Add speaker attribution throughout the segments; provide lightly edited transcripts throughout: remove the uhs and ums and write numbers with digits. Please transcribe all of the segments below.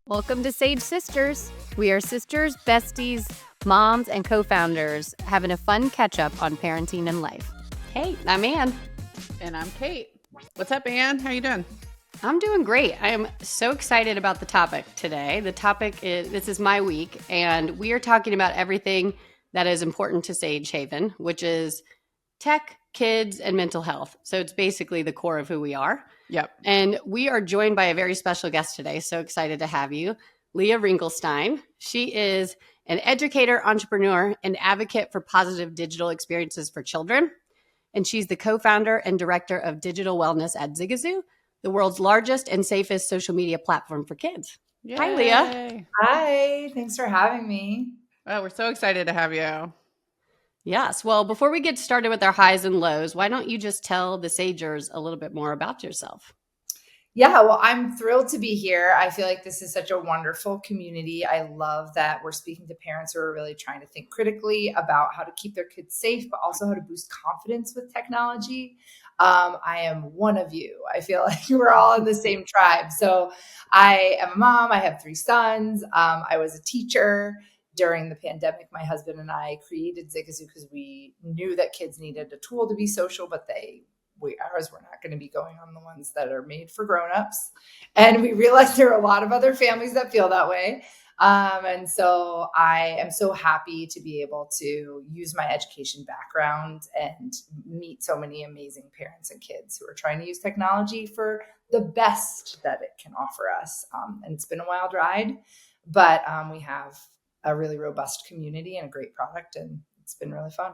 Speaker 1: Welcome to Sage Sisters. We are sisters, besties, moms, and co-founders having a fun catch-up on parenting and life. Hey, I'm Ann.
Speaker 2: And I'm Kate. What's up, Ann? How you doing?
Speaker 1: I'm doing great. I am so excited about the topic today. The topic is, this is my week, and we are talking about everything that is important to Sage Haven, which is tech, kids, and mental health. So it's basically the core of who we are.
Speaker 2: Yep.
Speaker 1: And we are joined by a very special guest today. So excited to have you, Leah Ringleton. She is an educator, entrepreneur, and advocate for positive digital experiences for children. And she's the co-founder and director of digital wellness at Zigazoo, the world's largest and safest social media platform for kids.
Speaker 2: Yay.
Speaker 1: Hi, Leah.
Speaker 3: Hi, thanks for having me.
Speaker 2: Oh, we're so excited to have you.
Speaker 1: Yes. Well, before we get started with our highs and lows, why don't you just tell the Sagers a little bit more about yourself?
Speaker 3: Yeah, well, I'm thrilled to be here. I feel like this is such a wonderful community. I love that we're speaking to parents who are really trying to think critically about how to keep their kids safe, but also how to boost confidence with technology. I am one of you. I feel like we're all in the same tribe. So I am a mom. I have 3 sons. I was a teacher. During the pandemic, my husband and I created Zigazoo because we knew that kids needed a tool to be social, but ours were not going to be going on the ones that are made for grownups. And we realized there are a lot of other families that feel that way. And so I am so happy to be able to use my education background and meet so many amazing parents and kids who are trying to use technology for the best that it can offer us. And it's been a wild ride, but we have a really robust community and a great product, and it's been really fun.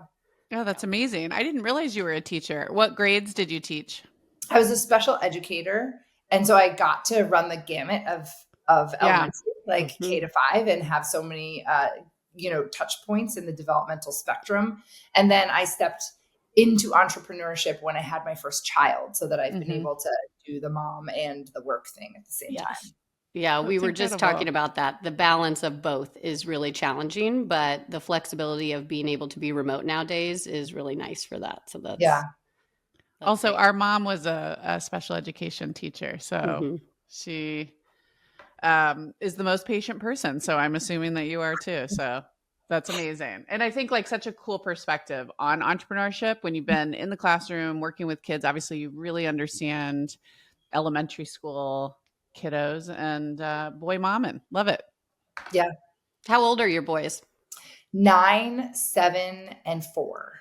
Speaker 2: Oh, that's amazing. I didn't realize you were a teacher. What grades did you teach?
Speaker 3: I was a special educator, and so I got to run the gamut of elementary, like K to 5, and have so many touch points in the developmental spectrum. And then I stepped into entrepreneurship when I had my first child, so that I've been able to do the mom and the work thing at the same time.
Speaker 1: Yeah, we were just talking about that. The balance of both is really challenging, but the flexibility of being able to be remote nowadays is really nice for that. So that's
Speaker 2: also great. Our mom was a special education teacher, so she is the most patient person. So I'm assuming that you are too. So that's amazing. And I think like such a cool perspective on entrepreneurship when you've been in the classroom working with kids. Obviously, you really understand elementary school kiddos and boy momming. Love it.
Speaker 3: Yeah.
Speaker 1: How old are your boys?
Speaker 3: 9, 7, and 4.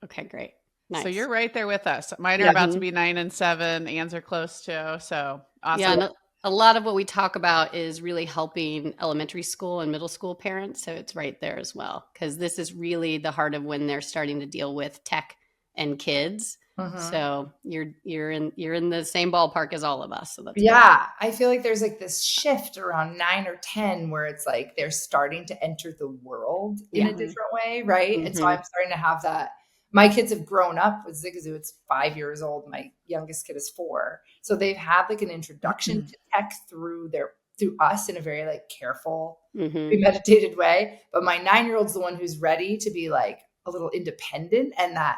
Speaker 1: Okay, great. Nice.
Speaker 2: So you're right there with us. Mine are about to be 9 and 7. Ann's are close too. So awesome.
Speaker 1: Yeah, and a lot of what we talk about is really helping elementary school and middle school parents. So it's right there as well, because this is really the heart of when they're starting to deal with tech and kids. So you're in the same ballpark as all of us. So that's
Speaker 3: great. I feel like there's like this shift around 9 or 10 where it's like they're starting to enter the world in a different way, right? And so I'm starting to have that. My kids have grown up with Zigazoo. It's 5 years old. My youngest kid is 4. So they've had like an introduction to tech through us in a very like careful, premeditated way. But my 9-year-old's the one who's ready to be like a little independent, and that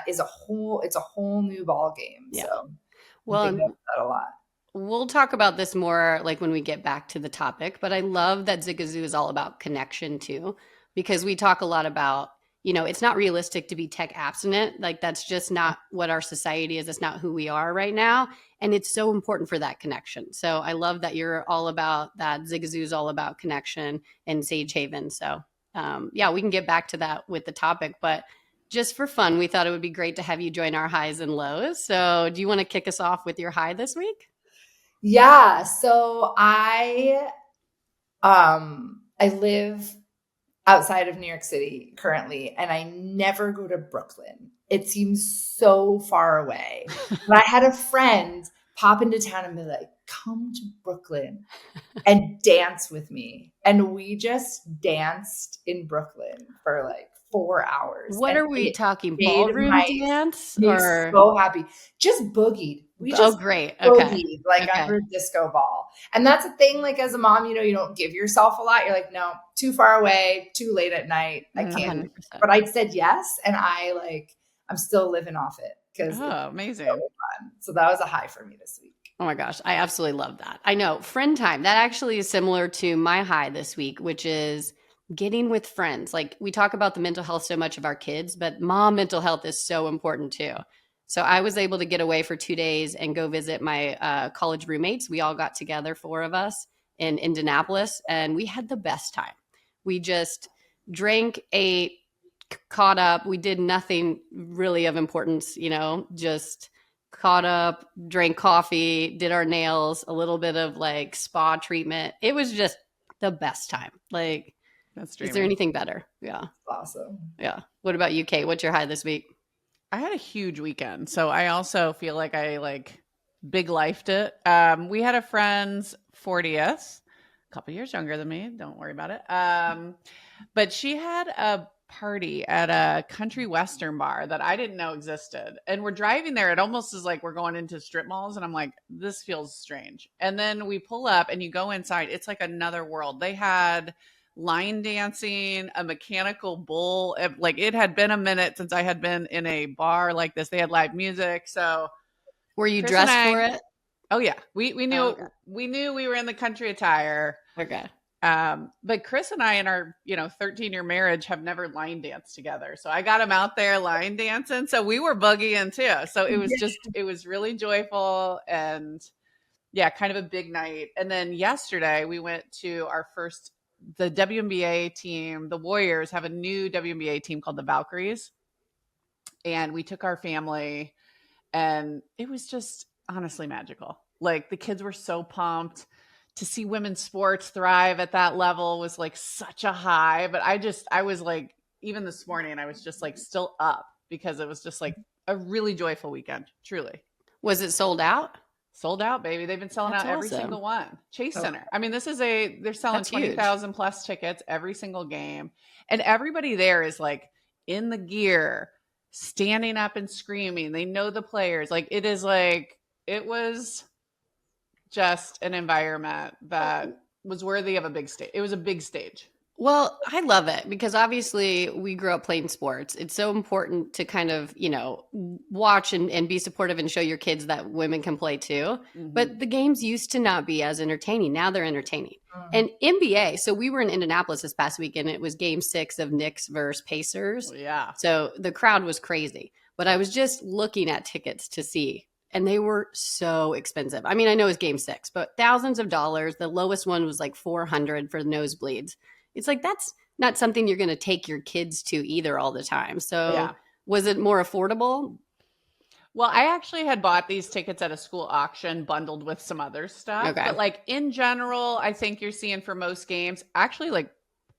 Speaker 3: is it's a whole new ball game. Yeah. So
Speaker 1: well,
Speaker 3: I think about that a lot.
Speaker 1: We'll talk about this more like when we get back to the topic, but I love that Zigazoo is all about connection too, because we talk a lot about, it's not realistic to be tech abstinent. Like that's just not what our society is. It's not who we are right now. And it's so important for that connection. So I love that you're all about that. Zigazoo is all about connection and Sage Haven. So we can get back to that with the topic, but just for fun, we thought it would be great to have you join our highs and lows. So do you want to kick us off with your high this week?
Speaker 3: Yeah. So I live outside of New York City currently, and I never go to Brooklyn. It seems so far away. But I had a friend pop into town and be like, come to Brooklyn and dance with me. And we just danced in Brooklyn for like 4 hours.
Speaker 1: What are we talking? Ballroom dance?
Speaker 3: Or so happy. Just boogied. We just
Speaker 1: great.
Speaker 3: Boogied, under a disco ball. And that's a thing, like as a mom, you don't give yourself a lot. You're like, no, too far away, too late at night. I can't. 100%. But I said yes. And I'm still living off it.
Speaker 2: Amazing.
Speaker 3: So fun. So that was a high for me this week.
Speaker 1: Oh my gosh, I absolutely love that. I know. Friend time, that actually is similar to my high this week, which is getting with friends. Like we talk about the mental health so much of our kids, but mom mental health is so important too. So I was able to get away for 2 days and go visit my college roommates. We all got together, 4 of us in Indianapolis, and we had the best time. We just drank, ate, caught up. We did nothing really of importance, just caught up, drank coffee, did our nails, a little bit of like spa treatment. It was just the best time. Like,
Speaker 2: That's
Speaker 1: is there
Speaker 2: dreamy.
Speaker 1: anything better? Yeah.
Speaker 3: Awesome.
Speaker 1: Yeah. What about you, Kate? What's your high this week?
Speaker 2: I had a huge weekend, so I also feel like I big lifed it. We had a friend's 40th, a couple years younger than me. Don't worry about it. But she had a party at a country western bar that I didn't know existed. And we're driving there. It almost is like we're going into strip malls. And I'm like, this feels strange. And then we pull up and you go inside. It's like another world. They had line dancing, a mechanical bull. Like it had been a minute since I had been in a bar like this. They had live music. So
Speaker 1: were you
Speaker 2: Chris
Speaker 1: dressed
Speaker 2: and
Speaker 1: for it?
Speaker 2: Oh yeah. We knew
Speaker 1: Oh, okay.
Speaker 2: we knew we were in the country attire.
Speaker 1: Okay.
Speaker 2: But Chris and I in our 13-year marriage have never line danced together. So I got him out there line dancing. So we were boogieing too. So it was really joyful and yeah, kind of a big night. And then yesterday we went to the WNBA team. The Warriors have a new WNBA team called the Valkyries. And we took our family and it was just honestly magical. Like the kids were so pumped to see women's sports thrive at that level was like such a high. But I was like, even this morning, I was just like still up because it was just like a really joyful weekend. Truly.
Speaker 1: Was it sold out?
Speaker 2: Sold out, baby. They've been selling
Speaker 1: That's
Speaker 2: out every
Speaker 1: awesome.
Speaker 2: single one. Chase Center. I mean, they're selling
Speaker 1: That's huge.
Speaker 2: 20,000 plus tickets every single game. And everybody there is like in the gear, standing up and screaming. They know the players. Like it was just an environment that was worthy of a big stage. It was a big stage.
Speaker 1: Well, I love it because obviously we grew up playing sports. It's so important to kind of, watch and be supportive and show your kids that women can play too.
Speaker 2: Mm-hmm.
Speaker 1: But the games used to not be as entertaining. Now they're entertaining. And NBA, so we were in Indianapolis this past weekend. It was game 6 of Knicks versus Pacers.
Speaker 2: Yeah.
Speaker 1: So the crowd was crazy. But I was just looking at tickets to see, and they were so expensive. I mean, I know it's game 6, but thousands of dollars. The lowest one was like $400 for the nosebleeds. It's like, that's not something you're going to take your kids to either all the time. So Was it more affordable?
Speaker 2: Well, I actually had bought these tickets at a school auction bundled with some other stuff.
Speaker 1: Okay.
Speaker 2: But like in general, I think you're seeing for most games actually like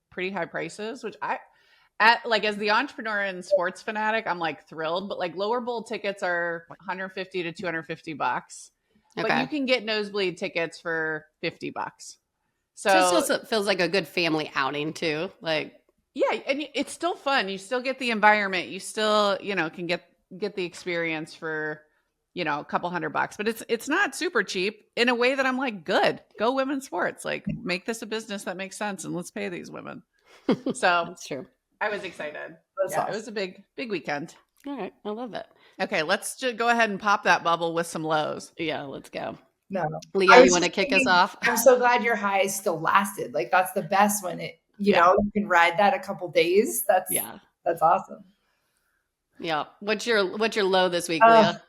Speaker 2: pretty high prices, which as the entrepreneur and sports fanatic, I'm like thrilled. But like lower bowl tickets are $150 to $250.
Speaker 1: Okay.
Speaker 2: But you can get nosebleed tickets for $50.
Speaker 1: So it still feels like a good family outing too. Like,
Speaker 2: yeah, and it's still fun. You still get the environment. You still, can get the experience for, a couple $100. But it's not super cheap in a way that I'm like, good, go women's sports. Like make this a business that makes sense and let's pay these women. So
Speaker 1: that's true.
Speaker 2: I was excited.
Speaker 3: Awesome.
Speaker 2: It was a big weekend.
Speaker 1: All right. I love it.
Speaker 2: Okay, let's just go ahead and pop that bubble with some lows.
Speaker 1: Yeah, let's go.
Speaker 3: No.
Speaker 1: Leah, you want to kick us off?
Speaker 3: I'm so glad your high still lasted. Like that's the best when you can ride that a couple days. That's awesome.
Speaker 1: Yeah. What's your low this week, Leah?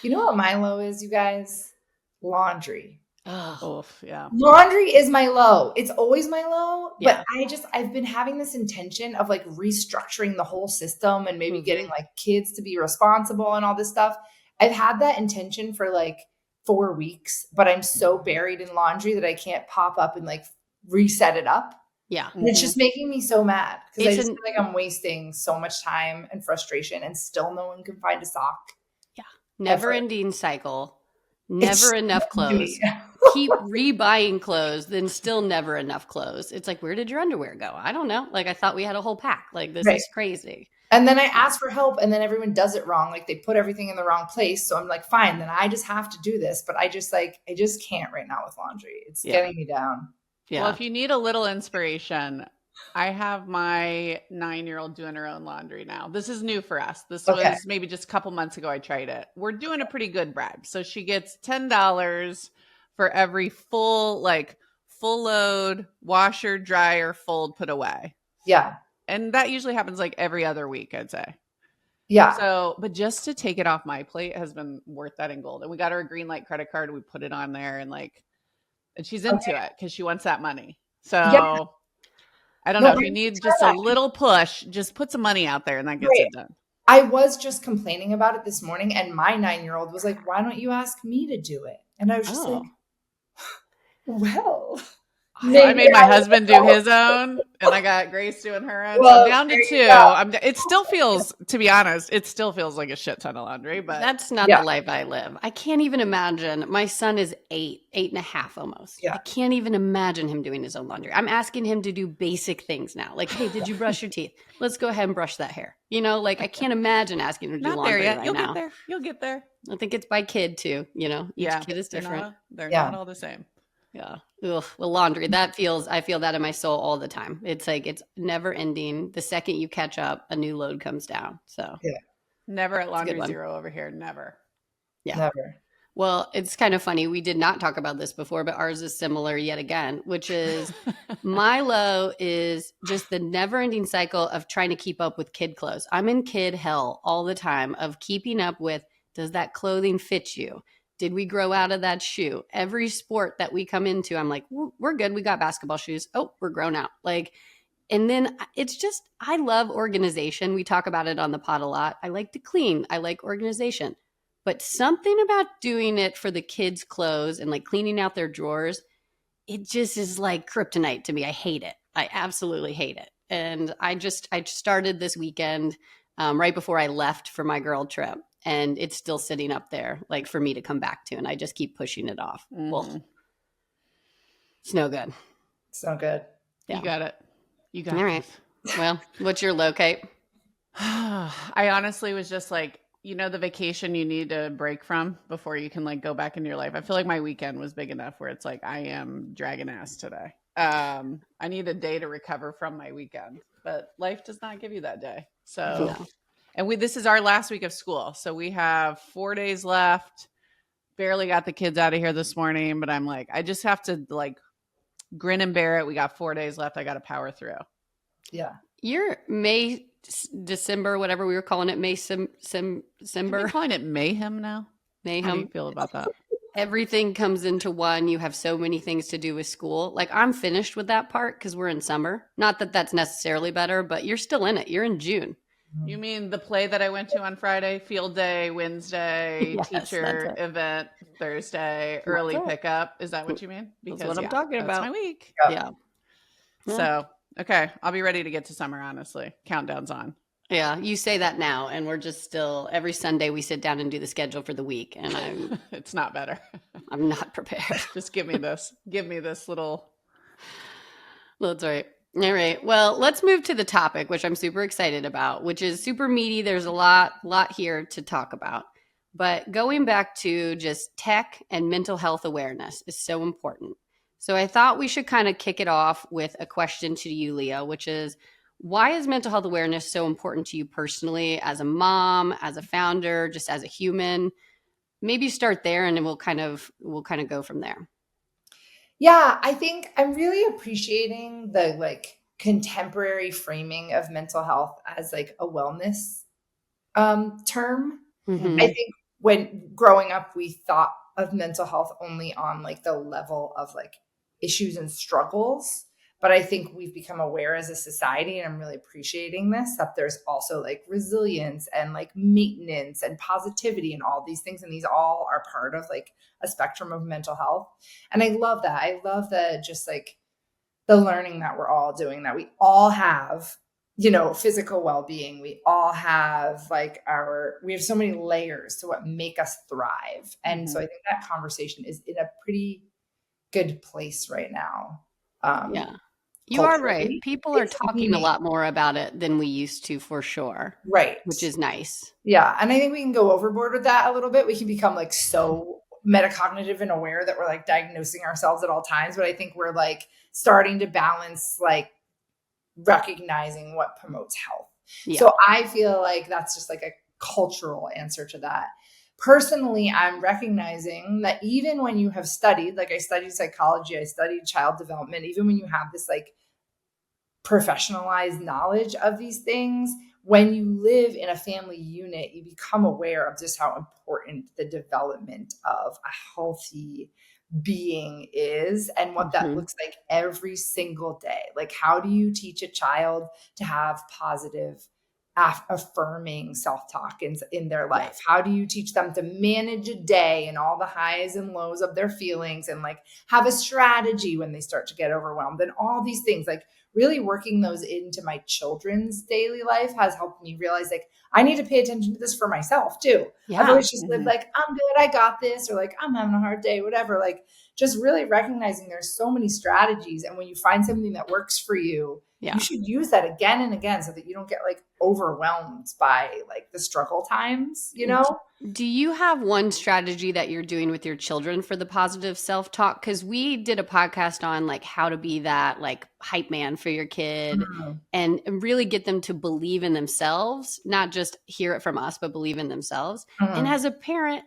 Speaker 3: You know what my low is, you guys? Laundry.
Speaker 2: Oh, yeah.
Speaker 3: Laundry is my low. It's always my low, but I've been having this intention of like restructuring the whole system and maybe getting like kids to be responsible and all this stuff. I've had that intention for like 4 weeks, but I'm so buried in laundry that I can't pop up and like reset it up.
Speaker 1: Yeah.
Speaker 3: And it's just making me so mad because I just feel like I'm wasting so much time and frustration and still no one can find a sock.
Speaker 1: Yeah. Never ending cycle. Never enough clothes. Keep rebuying clothes, then still never enough clothes. It's like, where did your underwear go? I don't know. Like, I thought we had a whole pack. Like, this is crazy.
Speaker 3: And then I ask for help and then everyone does it wrong. Like they put everything in the wrong place. So I'm like, fine, then I just have to do this. But I just can't right now with laundry. It's getting me down.
Speaker 1: Yeah.
Speaker 2: Well, if you need a little inspiration, I have my 9-year-old doing her own laundry now. This is new for us. This
Speaker 3: Okay.
Speaker 2: was maybe just a couple months ago I tried it. We're doing a pretty good bribe. So she gets $10 for every full load washer, dryer, fold, put away.
Speaker 3: Yeah.
Speaker 2: And that usually happens like every other week, I'd say.
Speaker 3: Yeah.
Speaker 2: So, but just to take it off my plate has been worth that in gold. And we got her a green light credit card. We put it on there and she's into it because she wants that money. So
Speaker 3: Yeah.
Speaker 2: I don't
Speaker 3: No,
Speaker 2: know if you need just a little push, just put some money out there and that gets
Speaker 3: Right.
Speaker 2: it done.
Speaker 3: I was just complaining about it this morning, and my 9-year-old was like, "Why don't you ask me to do it?" And I was just like, "Well,
Speaker 2: So I made my husband do his own, and I got Grace doing her own. So I'm down to 2. It still feels, to be honest, it still feels like a shit ton of laundry. But
Speaker 1: that's not the life I live. I can't even imagine. My son is 8.5 almost.
Speaker 3: Yeah.
Speaker 1: I can't even imagine him doing his own laundry. I'm asking him to do basic things now. Like, hey, did you brush your teeth? Let's go ahead and brush that hair. I can't imagine asking him to do
Speaker 2: not
Speaker 1: laundry
Speaker 2: there yet.
Speaker 1: right
Speaker 2: You'll
Speaker 1: now.
Speaker 2: get there. You'll get there.
Speaker 1: I think it's by kid too. Each kid is different.
Speaker 2: They're not all the same.
Speaker 1: Yeah. Ugh, well, laundry, I feel that in my soul all the time. It's like, it's never ending. The second you catch up, a new load comes down. So
Speaker 2: never at Laundry Zero over here. Never.
Speaker 1: Yeah.
Speaker 3: Never.
Speaker 1: Well, it's kind of funny. We did not talk about this before, but ours is similar yet again, which is Milo is just the never ending cycle of trying to keep up with kid clothes. I'm in kid hell all the time of keeping up with, does that clothing fit you? Did we grow out of that shoe? Every sport that we come into, I'm like, we're good. We got basketball shoes. Oh, we're grown out. And then it's just, I love organization. We talk about it on the pod a lot. I like to clean. I like organization. But something about doing it for the kids' clothes and cleaning out their drawers, it just is like kryptonite to me. I hate it. I absolutely hate it. And I started this weekend right before I left for my girl trip. And it's still sitting up there for me to come back to. And I just keep pushing it off.
Speaker 2: Mm-hmm.
Speaker 1: Well, it's no good.
Speaker 3: It's no good.
Speaker 2: Yeah. You got it. You got it.
Speaker 1: All right. Well, what's your low, Kate?
Speaker 2: I honestly was just the vacation you need to break from before you can go back into your life. I feel like my weekend was big enough where it's I am dragging ass today. I need a day to recover from my weekend, but life does not give you that day. So, and this is our last week of school. So we have 4 days left. Barely got the kids out of here this morning, but I'm I just have to grin and bear it. We got 4 days left. I got to power through.
Speaker 3: Yeah.
Speaker 1: You're December, whatever we were calling it, December.
Speaker 2: Calling it mayhem now.
Speaker 1: Mayhem.
Speaker 2: How do you feel about that?
Speaker 1: Everything comes into one. You have so many things to do with school. I'm finished with that part because we're in summer. Not that that's necessarily better, but you're still in it. You're in June.
Speaker 2: You mean the play that I went to on Friday, field day, Wednesday, teacher event, Thursday, early pickup? Is that what you mean?
Speaker 1: Because that's what I'm talking about.
Speaker 2: That's my week.
Speaker 1: Yeah.
Speaker 2: So, okay. I'll be ready to get to summer, honestly. Countdown's on.
Speaker 1: Yeah. You say that now, and we're just still, every Sunday we sit down and do the schedule for the week, and
Speaker 2: it's not better.
Speaker 1: I'm not prepared.
Speaker 2: Just give me this. Give me this little.
Speaker 1: That's right. All right. Well, let's move to the topic, which I'm super excited about, which is super meaty. There's a lot here to talk about. But going back to just tech and mental health awareness is so important. So I thought we should kind of kick it off with a question to you, Leah, which is, why is mental health awareness so important to you personally, as a mom, as a founder, just as a human? Maybe start there, and then we'll kind of go from there.
Speaker 3: Yeah, I think I'm really appreciating the contemporary framing of mental health as a wellness term.
Speaker 1: Mm-hmm.
Speaker 3: I think when growing up, we thought of mental health only on the level of issues and struggles. But I think we've become aware as a society, and I'm really appreciating this, that there's also resilience and maintenance and positivity and all these things. And these all are part of a spectrum of mental health. And I love that. I love that just the learning that we're all doing, that we all have, physical well-being. We all have we have so many layers to what make us thrive. And so I think that conversation is in a pretty good place right now.
Speaker 1: Yeah. You are right. People are talking a lot more about it than we used to, for sure.
Speaker 3: Right.
Speaker 1: Which is nice.
Speaker 3: Yeah. And I think we can go overboard with that a little bit. We can become so metacognitive and aware that we're diagnosing ourselves at all times. But I think we're starting to balance recognizing what promotes health.
Speaker 1: Yeah.
Speaker 3: So I feel like that's just like a cultural answer to that. Personally, I'm recognizing that even when you have studied, like I studied psychology, I studied child development, even when you have this like professionalized knowledge of these things, when you live in a family unit, you become aware of just how important the development of a healthy being is and what that looks like every single day. Like, how do you teach a child to have positive, affirming self-talk in their life? How do you teach them to manage a day and all the highs and lows of their feelings and like have a strategy when they start to get overwhelmed and all these things? Like, really working those into my children's daily life has helped me realize like I need to pay attention to this for myself too. I've always just lived like, I'm good, I got this, or like, I'm having a hard day, whatever. Like, just really recognizing there's so many strategies. And when you find something that works for you, you should use that again and again so that you don't get like overwhelmed by like the struggle times, you know?
Speaker 1: Do you have one strategy that you're doing with your children for the positive self-talk? Because we did a podcast on like how to be that like hype man for your kid and really get them to believe in themselves, not just hear it from us, but believe in themselves. And as a parent,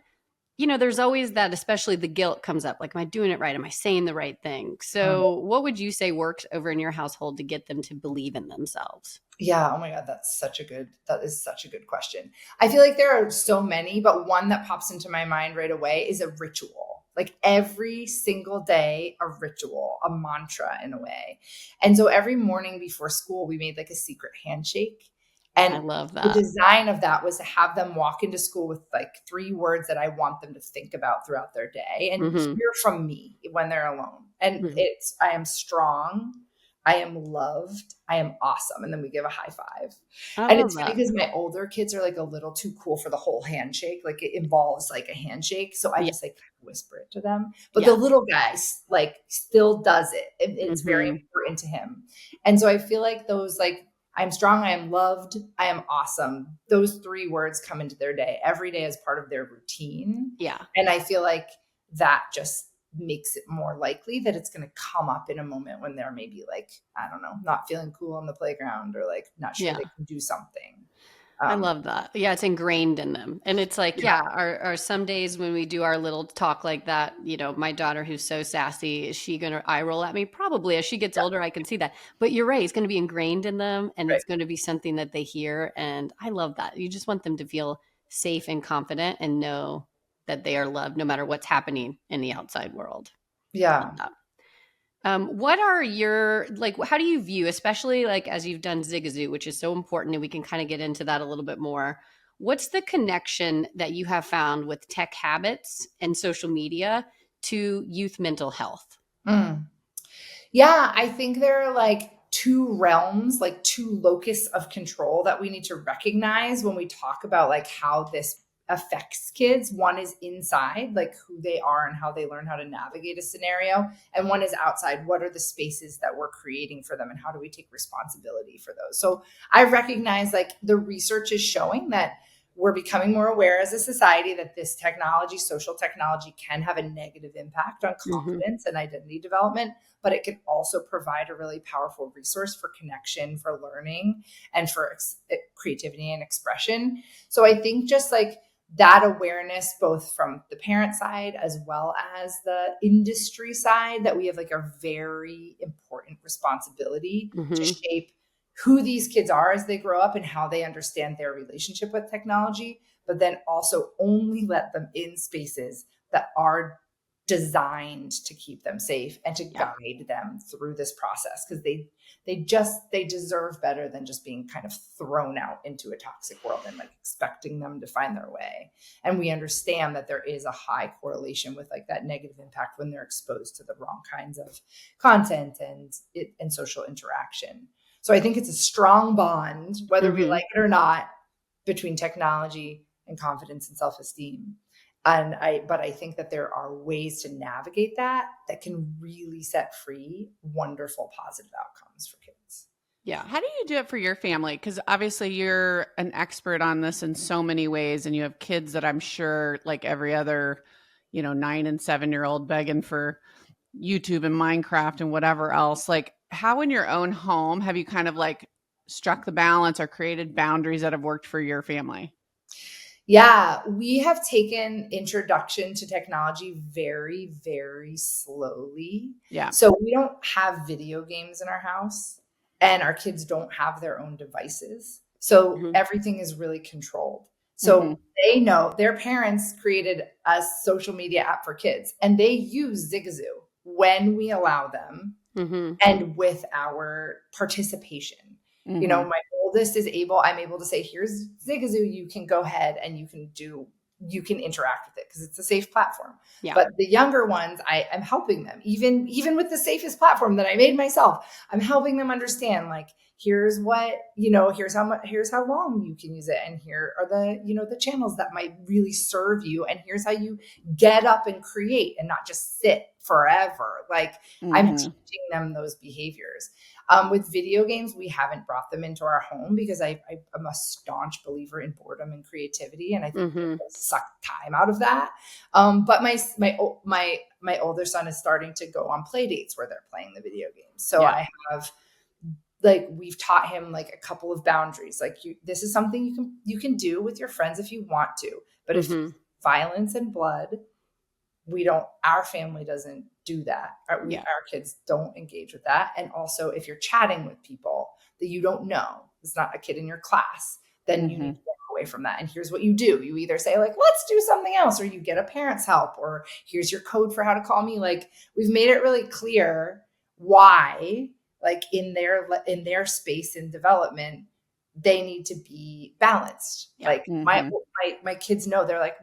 Speaker 1: you know, there's always that, especially the guilt comes up. Like, am I doing it right? Am I saying the right thing? So what would you say works over in your household to get them to believe in themselves?
Speaker 3: Yeah. Oh my God. That is such a good question. I feel like there are so many, but one that pops into my mind right away is a ritual. Like every single day, a ritual, a mantra in a way. And so every morning before school, we made like a secret handshake. And
Speaker 1: I love that.
Speaker 3: The design of that was to have them walk into school with like 3 words that I want them to think about throughout their day and hear from me when they're alone. And it's, I am strong, I am loved, I am awesome. And then we give a high five. And it's funny because my older kids are like a little too cool for the whole handshake. Like it involves like a handshake. So I just like whisper it to them. But the little guy like still does it. It's very important to him. And so I feel like those like, I'm strong, I am loved, I am awesome. Those 3 words come into their day every day as part of their routine.
Speaker 1: Yeah.
Speaker 3: And I feel like that just makes it more likely that it's going to come up in a moment when they're maybe like, I don't know, not feeling cool on the playground or like not sure they can do something.
Speaker 1: I love that. Yeah, it's ingrained in them. And it's like, are some days when we do our little talk like that, you know, my daughter who's so sassy, is she going to eye roll at me? Probably. As she gets older, I can see that. But you're right. It's going to be ingrained in them and it's going to be something that they hear. And I love that. You just want them to feel safe and confident and know that they are loved no matter what's happening in the outside world.
Speaker 3: Yeah.
Speaker 1: What are your, like, how do you view, especially like as you've done Zigazoo, which is so important and we can kind of get into that a little bit more. What's the connection that you have found with tech habits and social media to youth mental health?
Speaker 3: Yeah, I think there are like 2 realms, like 2 locus of control that we need to recognize when we talk about like how this affects kids. One is inside, like who they are and how they learn how to navigate a scenario. And one is outside. What are the spaces that we're creating for them and how do we take responsibility for those? So I recognize like the research is showing that we're becoming more aware as a society that this technology, social technology, can have a negative impact on confidence and identity development, but it can also provide a really powerful resource for connection, for learning, and for creativity and expression. So I think just like that awareness, both from the parent side as well as the industry side, that we have like a very important responsibility to shape who these kids are as they grow up and how they understand their relationship with technology, but then also only let them in spaces that are designed to keep them safe and to guide them through this process. Because they deserve better than just being kind of thrown out into a toxic world and like expecting them to find their way. And we understand that there is a high correlation with like that negative impact when they're exposed to the wrong kinds of content and social interaction. So I think it's a strong bond, whether we like it or not, between technology and confidence and self-esteem. But I think that there are ways to navigate that can really set free wonderful positive outcomes for kids.
Speaker 2: Yeah. How do you do it for your family? Because obviously you're an expert on this in so many ways, and you have kids that I'm sure, like every other, 9 and 7-year-old begging for YouTube and Minecraft and whatever else. Like, how in your own home have you kind of like struck the balance or created boundaries that have worked for your family?
Speaker 3: Yeah, we have taken introduction to technology very, very slowly.
Speaker 2: Yeah.
Speaker 3: So we don't have video games in our house, and our kids don't have their own devices. So everything is really controlled. So they know their parents created a social media app for kids, and they use Zigazoo when we allow them and with our participation. You know, my oldest is I'm able to say, here's Zigazoo, you can go ahead and you can interact with it because it's a safe platform.
Speaker 1: Yeah.
Speaker 3: But the younger ones, I am helping them, even with the safest platform that I made myself, I'm helping them understand, like, here's what, here's how long you can use it. And here are the channels that might really serve you. And here's how you get up and create and not just sit forever. Like I'm teaching them those behaviors. With video games, we haven't brought them into our home because I'm a staunch believer in boredom and creativity, and I think they suck time out of that. But my older son is starting to go on play dates where they're playing the video games. So I have we've taught him like a couple of boundaries. Like this is something you can do with your friends if you want to, but if violence and blood, our family doesn't do that. Our kids don't engage with that. And also if you're chatting with people that you don't know, it's not a kid in your class, then you need to walk away from that. And here's what you do. You either say like, let's do something else, or you get a parent's help, or here's your code for how to call me. Like we've made it really clear why, like in their space in development, they need to be balanced. Yeah. Like my kids know, they're like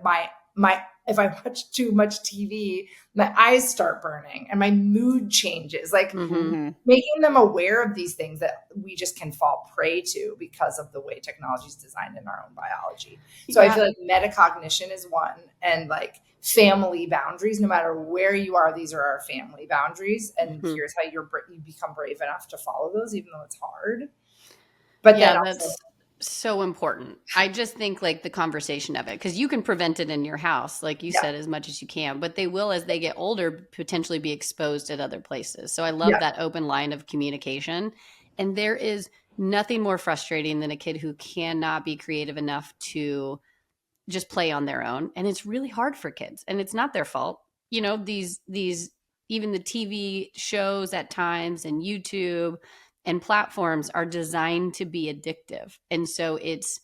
Speaker 3: if I watch too much TV, my eyes start burning and my mood changes. Like making them aware of these things that we just can fall prey to because of the way technology is designed in our own biology. So I feel like metacognition is one, and like family boundaries, no matter where you are, these are our family boundaries. And here's how you become brave enough to follow those, even though it's hard. But then also,
Speaker 1: that's so important. I just think like the conversation of it, because you can prevent it in your house, like you said, as much as you can, but they will, as they get older, potentially be exposed at other places. So I love that open line of communication. And there is nothing more frustrating than a kid who cannot be creative enough to just play on their own. And it's really hard for kids, and it's not their fault. These even the TV shows at times and YouTube and platforms are designed to be addictive. And so it's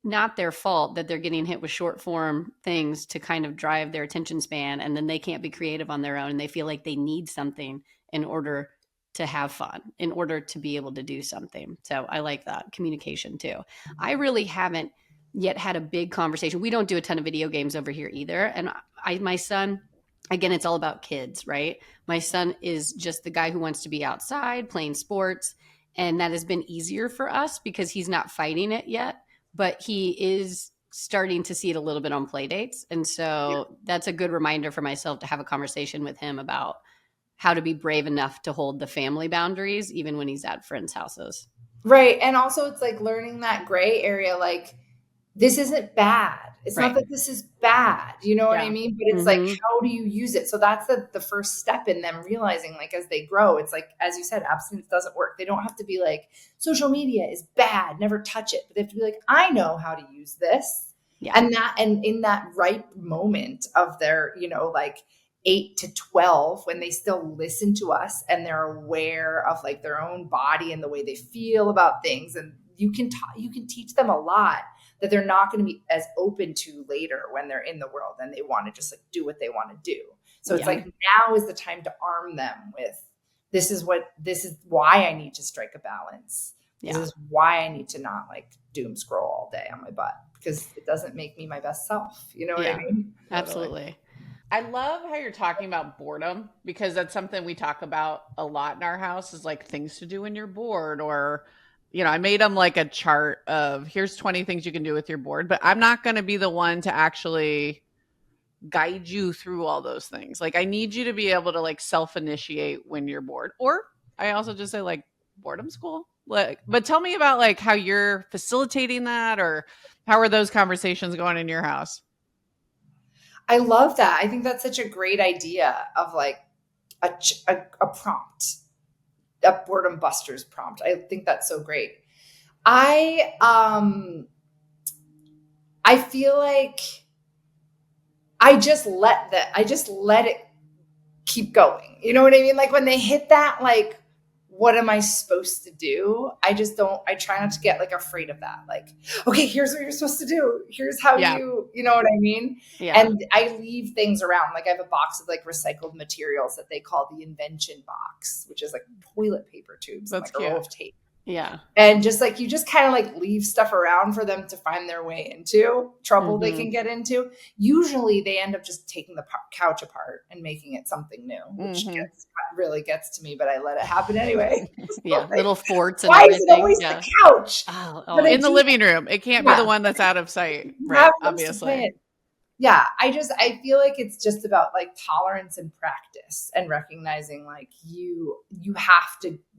Speaker 1: not their fault that they're getting hit with short form things to kind of drive their attention span. And then they can't be creative on their own. And they feel like they need something in order to have fun, in order to be able to do something. So I like that communication too. I really haven't yet had a big conversation. We don't do a ton of video games over here either. And my son, again, it's all about kids, right? My son is just the guy who wants to be outside playing sports. And that has been easier for us because he's not fighting it yet, but he is starting to see it a little bit on play dates. And so that's a good reminder for myself to have a conversation with him about how to be brave enough to hold the family boundaries, even when he's at friends' houses.
Speaker 3: Right. And also it's like learning that gray area, like this isn't bad. It's not that this is bad. You know what I mean? But it's like, how do you use it? So that's the first step in them realizing, like, as they grow, it's like, as you said, abstinence doesn't work. They don't have to be like, social media is bad, never touch it. But they have to be like, I know how to use this. Yeah. And in that ripe moment of their, like 8 to 12, when they still listen to us and they're aware of like their own body and the way they feel about things. And you can teach them a lot that they're not going to be as open to later when they're in the world and they want to just like do what they want to do. So it's like, now is the time to arm them with, this is why I need to strike a balance. This is why I need to not like doom scroll all day on my butt, because it doesn't make me my best self. You know what I mean?
Speaker 1: Absolutely.
Speaker 2: I love how you're talking about boredom, because that's something we talk about a lot in our house, is like things to do when you're bored. Or, I made them like a chart of here's 20 things you can do with your board, but I'm not going to be the one to actually guide you through all those things. Like I need you to be able to like self-initiate when you're bored. Or I also just say like boredom's cool. Like, but tell me about like how you're facilitating that, or how are those conversations going in your house?
Speaker 3: I love that. I think that's such a great idea of like a prompt. a boredom busters prompt. I think that's so great. I feel like I just let it keep going. You know what I mean? Like when they hit that, like, what am I supposed to do? I try not to get like afraid of that. Like, okay, here's what you're supposed to do. Here's how you know what I mean?
Speaker 1: Yeah.
Speaker 3: And I leave things around. Like I have a box of like recycled materials that they call the invention box, which is like toilet paper tubes and like a roll of tape.
Speaker 1: Yeah.
Speaker 3: And just like, you just kind of like leave stuff around for them to find their way into trouble they can get into. Usually they end up just taking the couch apart and making it something new, which really gets to me, but I let it happen anyway.
Speaker 1: Yeah. Little forts and
Speaker 3: why
Speaker 1: everything.
Speaker 3: is it always the couch?
Speaker 1: Oh,
Speaker 2: in the living room. It can't be the one that's out of sight. Right. Obviously.
Speaker 3: Yeah, I feel like it's just about like tolerance and practice and recognizing like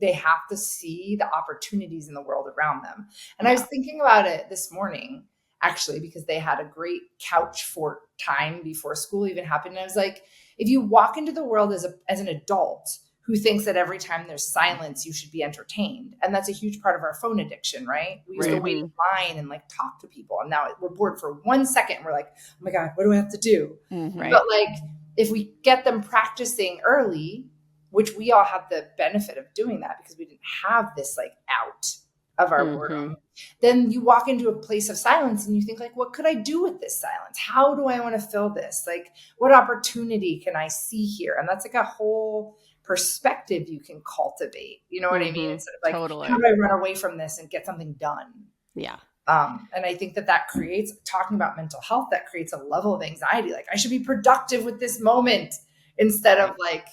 Speaker 3: they have to see the opportunities in the world around them. And I was thinking about it this morning, actually, because they had a great couch fort time before school even happened. And I was like, if you walk into the world as an adult who thinks that every time there's silence, you should be entertained. And that's a huge part of our phone addiction, right? We used to wait in line and like talk to people. And now we're bored for 1 second. And we're like, oh my God, what do I have to do?
Speaker 1: Right.
Speaker 3: But like, if we get them practicing early, which we all have the benefit of doing that because we didn't have this like out of our boredom, then you walk into a place of silence and you think like, what could I do with this silence? How do I want to fill this? Like, what opportunity can I see here? And that's like a whole perspective you can cultivate. You know what I mean? Instead of like, how do I run away from this and get something done?
Speaker 1: Yeah.
Speaker 3: And I think that creates, talking about mental health, that creates a level of anxiety. Like, I should be productive with this moment instead of like,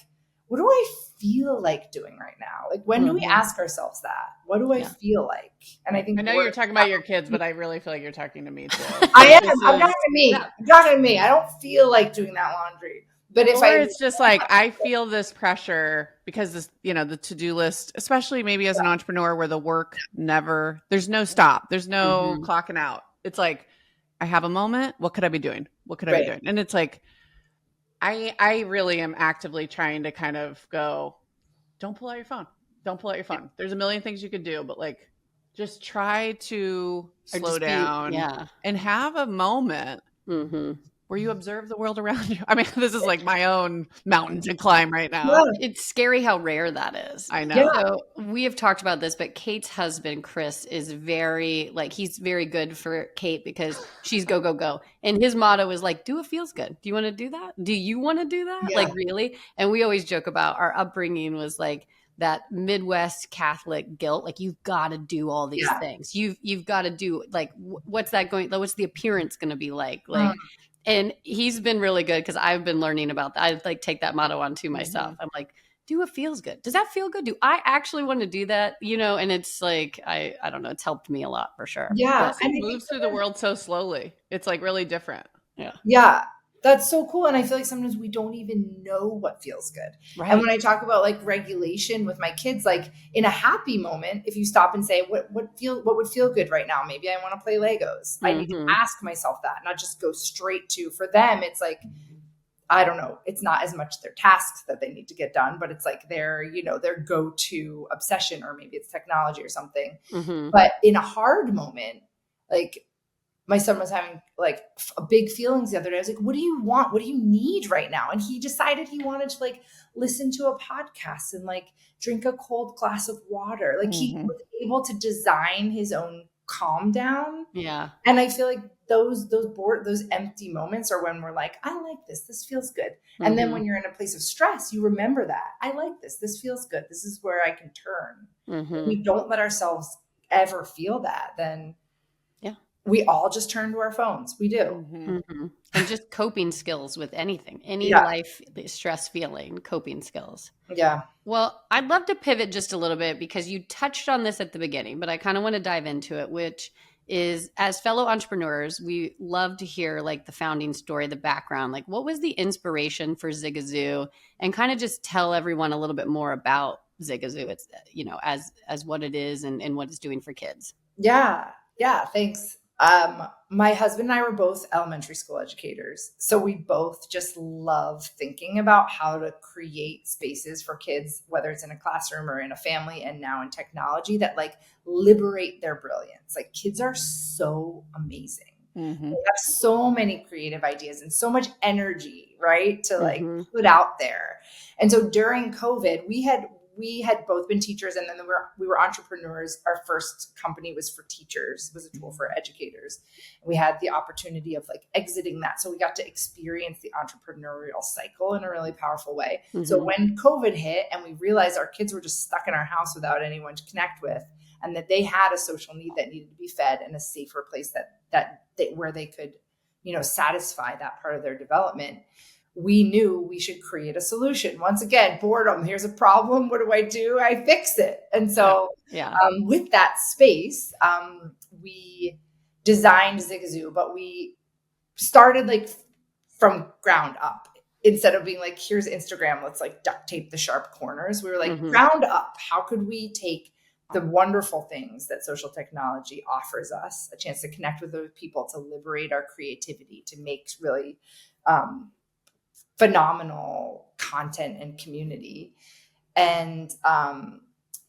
Speaker 3: what do I feel like doing right now? Like, when do we ask ourselves that? What do I feel like? And I think
Speaker 2: I know you're talking about your kids, but I really feel like you're talking to me too.
Speaker 3: I am. I'm talking to me. I'm talking to me. I don't feel like doing that laundry. But
Speaker 2: it's just like, I feel this pressure because this, the to-do list, especially maybe as an entrepreneur where the work there's no stop. There's no clocking out. It's like, I have a moment. What could I be doing? What could I be doing? And it's like, I really am actively trying to kind of go, don't pull out your phone. Don't pull out your phone. There's a million things you could do, but like, just try to slow down and have a moment where you observe the world around you. I mean, this is like my own mountain to climb right now.
Speaker 1: Yeah. It's scary how rare that is.
Speaker 2: I know.
Speaker 1: So we have talked about this, but Kate's husband, Chris, is he's very good for Kate because she's go, go, go. And his motto is like, do what feels good. Do you want to do that? Do you want to do that? Yeah. Like, really? And we always joke about our upbringing was like that Midwest Catholic guilt. Like, you've got to do all these things. You've got to do like, what's the appearance going to be like? Like, and he's been really good because I've been learning about that. I like take that motto on to myself. I'm like, do what feels good. Does that feel good? Do I actually want to do that? And it's like, I don't know. It's helped me a lot for sure.
Speaker 3: Yeah.
Speaker 2: And it moves through the world so slowly. It's like really different.
Speaker 1: Yeah.
Speaker 3: Yeah. That's so cool. And I feel like sometimes we don't even know what feels good. Right. And when I talk about like regulation with my kids, like in a happy moment, if you stop and say, what would feel good right now? Maybe I want to play Legos. I need to ask myself that, not just go straight to, for them, it's like, I don't know. It's not as much their tasks that they need to get done, but it's like their go-to obsession, or maybe it's technology or something. But in a hard moment, like, my son was having like big feelings the other day. I was like, what do you want? What do you need right now? And he decided he wanted to like listen to a podcast and like drink a cold glass of water. Like he was able to design his own calm down.
Speaker 1: Yeah.
Speaker 3: And I feel like those empty moments are when we're like, I like this. This feels good. And then when you're in a place of stress, you remember that. I like this. This feels good. This is where I can turn. If we don't let ourselves ever feel that, then we all just turn to our phones. We do.
Speaker 1: And just coping skills with anything, any life stress feeling, coping skills.
Speaker 3: Yeah.
Speaker 1: Well, I'd love to pivot just a little bit because you touched on this at the beginning, but I kind of want to dive into it, which is, as fellow entrepreneurs, we love to hear like the founding story, the background, like what was the inspiration for Zigazoo, and kind of just tell everyone a little bit more about Zigazoo. It's, as what it is and what it's doing for kids.
Speaker 3: Yeah. Yeah. Thanks. My husband and I were both elementary school educators. So we both just love thinking about how to create spaces for kids, whether it's in a classroom or in a family and now in technology, that like liberate their brilliance. Like kids are so amazing.
Speaker 2: Mm-hmm.
Speaker 3: They have so many creative ideas and so much energy, right? To like
Speaker 1: Mm-hmm.
Speaker 3: put out there. And so during COVID, we had both been teachers, and then we were entrepreneurs. Our first company was for teachers, was a tool for educators. We had the opportunity of like exiting that. So we got to experience the entrepreneurial cycle in a really powerful way.
Speaker 1: Mm-hmm.
Speaker 3: So when COVID hit and we realized our kids were just stuck in our house without anyone to connect with, and that they had a social need that needed to be fed and a safer place where they could, satisfy that part of their development, we knew we should create a solution. Once again, boredom. Here's a problem. What do? I fix it. And so with that space, we designed Zigazoo, but we started like from ground up. Instead of being like, here's Instagram, let's like duct tape the sharp corners. We were like, ground up. How could we take the wonderful things that social technology offers us, a chance to connect with other people, to liberate our creativity, to make really phenomenal content and community. And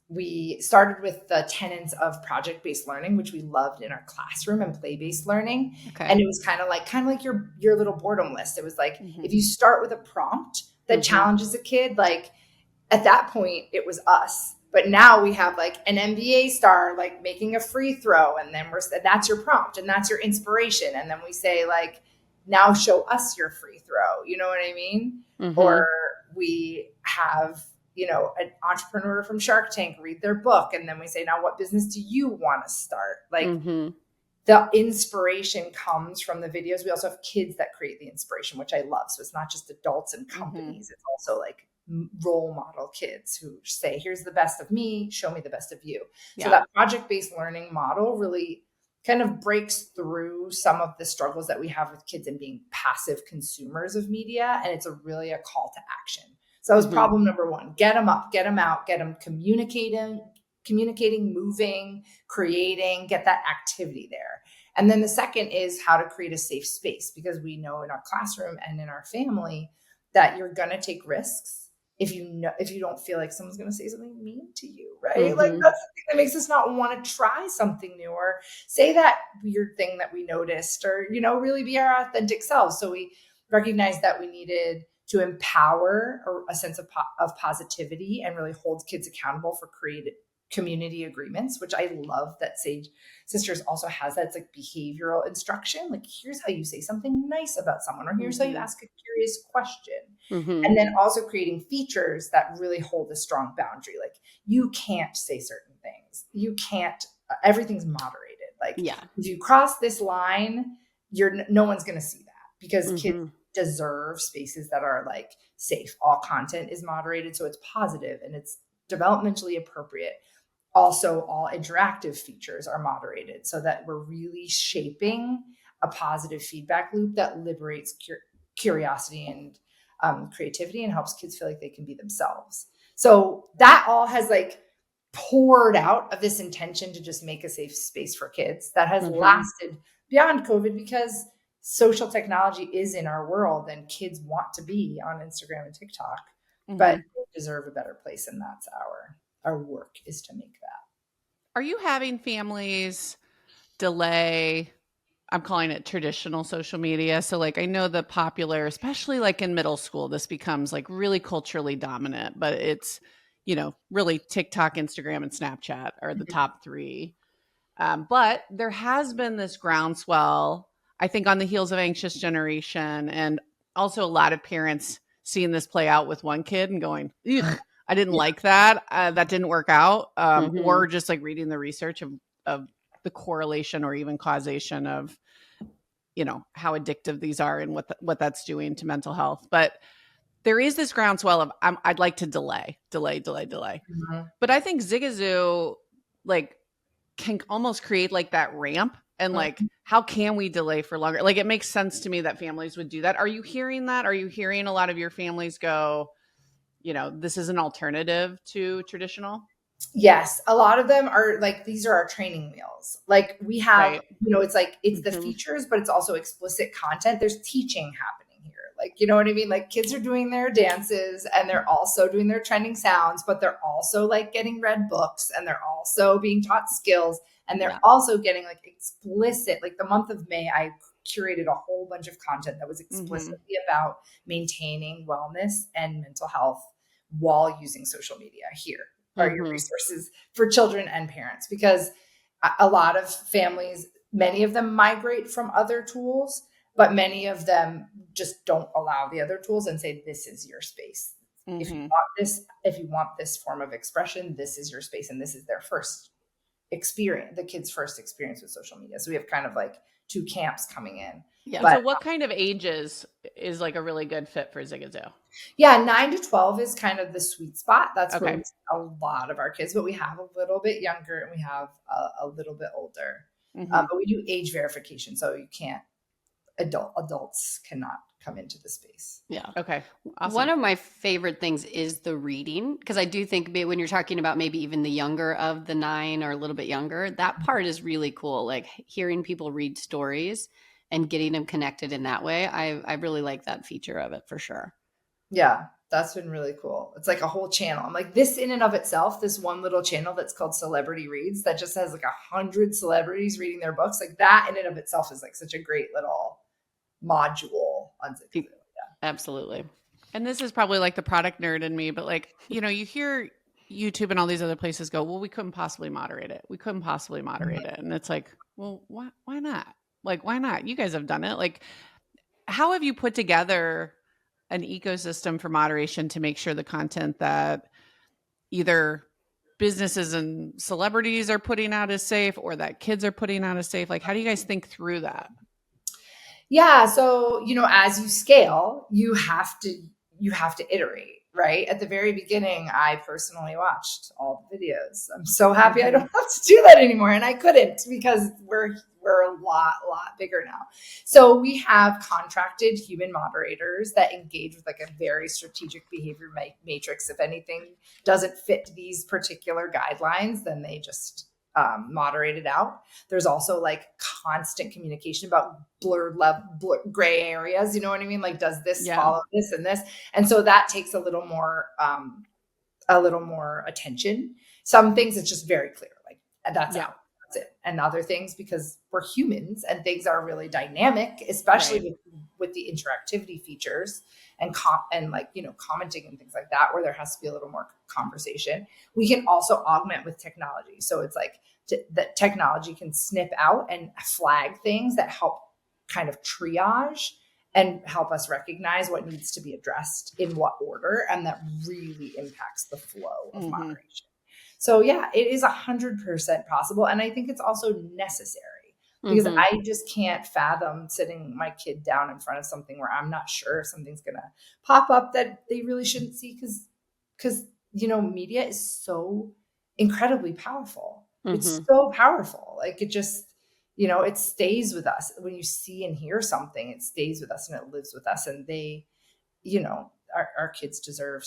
Speaker 3: we started with the tenets of project-based learning, which we loved in our classroom, and play-based learning. Okay. And it was kind of like your little boredom list. It was like, if you start with a prompt that challenges a kid, like at that point it was us. But now we have like an NBA star, like making a free throw. And then that's your prompt and that's your inspiration. And then we say like, now show us your free throw. You know what I mean? Mm-hmm. Or we have, an entrepreneur from Shark Tank read their book. And then we say, now what business do you want to start? Like the inspiration comes from the videos. We also have kids that create the inspiration, which I love. So it's not just adults and companies. It's also like role model kids who say, here's the best of me, show me the best of you. Yeah. So that project-based learning model really kind of breaks through some of the struggles that we have with kids and being passive consumers of media. And it's really a call to action. So that was problem number one. Get them up, get them out, get them communicating, moving, creating, get that activity there. And then the second is how to create a safe space, because we know in our classroom and in our family that you're going to take risks if you don't feel like someone's going to say something mean to you, right? Like that's the thing that makes us not want to try something new or say that weird thing that we noticed, or, really be our authentic selves. So we recognized that we needed to empower a sense of positivity and really hold kids accountable for creative community agreements, which I love that Sage Sisters also has. That's like behavioral instruction. Like, here's how you say something nice about someone, or here's how you ask a curious question. And then also creating features that really hold a strong boundary. Like, you can't say certain things. You can't, everything's moderated. Like, if you cross this line, no one's going to see that, because kids deserve spaces that are like safe. All content is moderated, so it's positive and it's developmentally appropriate. Also, all interactive features are moderated so that we're really shaping a positive feedback loop that liberates curiosity and creativity and helps kids feel like they can be themselves. So that all has like poured out of this intention to just make a safe space for kids that has lasted beyond COVID, because social technology is in our world and kids want to be on Instagram and TikTok, but they deserve a better place. And that's our work, is to make that.
Speaker 2: Are you having families delay, I'm calling it traditional social media? So like, I know the popular, especially like in middle school, this becomes like really culturally dominant, but it's, really TikTok, Instagram, and Snapchat are the top three. But there has been this groundswell, I think, on the heels of Anxious Generation, and also a lot of parents seeing this play out with one kid and going, ugh, I didn't like that. That didn't work out. Or just like reading the research of the correlation or even causation of, how addictive these are and what that's doing to mental health. But there is this groundswell of I'd like to delay. But I think Zigazoo like can almost create like that ramp, and like, how can we delay for longer? Like, it makes sense to me that families would do that. Are you hearing that? Are you hearing a lot of your families go, this is an alternative to traditional?
Speaker 3: Yes, a lot of them are like, these are our training wheels. Like we have,
Speaker 2: Right.
Speaker 3: it's like, it's the features, but it's also explicit content. There's teaching happening here. Like, you know what I mean? Like kids are doing their dances and they're also doing their trending sounds, but they're also like getting read books and they're also being taught skills and they're also getting like explicit, like the month of May, I curated a whole bunch of content that was explicitly about maintaining wellness and mental health while using social media. Here are your resources for children and parents, because a lot of families, many of them migrate from other tools, but many of them just don't allow the other tools and say, this is your space. If you want this form of expression, this is your space. And this is their first experience, the kids' first experience with social media. So we have kind of like two camps coming in.
Speaker 2: Yeah. But, so what kind of ages is like a really good fit for Zigazoo?
Speaker 3: Yeah, 9 to 12 is kind of the sweet spot. That's where we see a lot of our kids, but we have a little bit younger and we have a little bit older. But we do age verification, so you can't, adults cannot come into the space.
Speaker 1: Yeah.
Speaker 2: Okay. Awesome.
Speaker 1: One of my favorite things is the reading, because I do think when you're talking about maybe even the younger of the 9 or a little bit younger, that part is really cool. Like hearing people read stories and getting them connected in that way. I really like that feature of it for sure.
Speaker 3: Yeah, that's been really cool. It's like a whole channel. I'm like, this in and of itself, this one little channel that's called Celebrity Reads that just has like 100 celebrities reading their books. Like that in and of itself is like such a great little module on Zigazoo. Yeah.
Speaker 1: Absolutely.
Speaker 2: And this is probably like the product nerd in me, but like, you hear YouTube and all these other places go, well, we couldn't possibly moderate it. We couldn't possibly moderate it. And it's like, well, why not? Like, why not? You guys have done it. Like, how have you put together an ecosystem for moderation to make sure the content that either businesses and celebrities are putting out is safe or that kids are putting out is safe? Like, how do you guys think through that?
Speaker 3: Yeah. So, as you scale, you have to iterate, right? At the very beginning, I personally watched all the videos. I'm so happy I don't have to do that anymore. And I couldn't, because we're a lot bigger now. So we have contracted human moderators that engage with like a very strategic behavior matrix. If anything doesn't fit these particular guidelines, then they just moderate it out. There's also like constant communication about blurred gray areas. You know what I mean? Like, does this follow this and this? And so that takes a little more attention. Some things it's just very clear, like that's out. That's it. And other things, because we're humans and things are really dynamic, especially with the interactivity features and commenting and things like that, where there has to be a little more conversation. We can also augment with technology. So it's like that technology can snip out and flag things that help kind of triage and help us recognize what needs to be addressed in what order. And that really impacts the flow of moderation. So yeah, it is 100% possible. And I think it's also necessary, because I just can't fathom sitting my kid down in front of something where I'm not sure if something's going to pop up that they really shouldn't see, because media is so incredibly powerful. It's so powerful. Like it just, it stays with us. When you see and hear something, it stays with us and it lives with us. And they, our kids deserve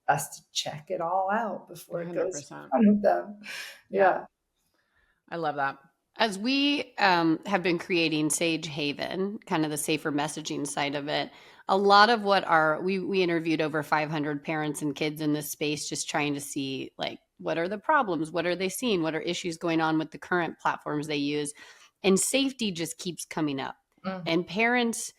Speaker 3: us to check it all out before it goes in front of them. Yeah.
Speaker 2: I love that.
Speaker 1: As we have been creating Sage Haven, kind of the safer messaging side of it, a lot of what we interviewed over 500 parents and kids in this space, just trying to see like, what are the problems? What are they seeing? What are issues going on with the current platforms they use? And safety just keeps coming up. And parents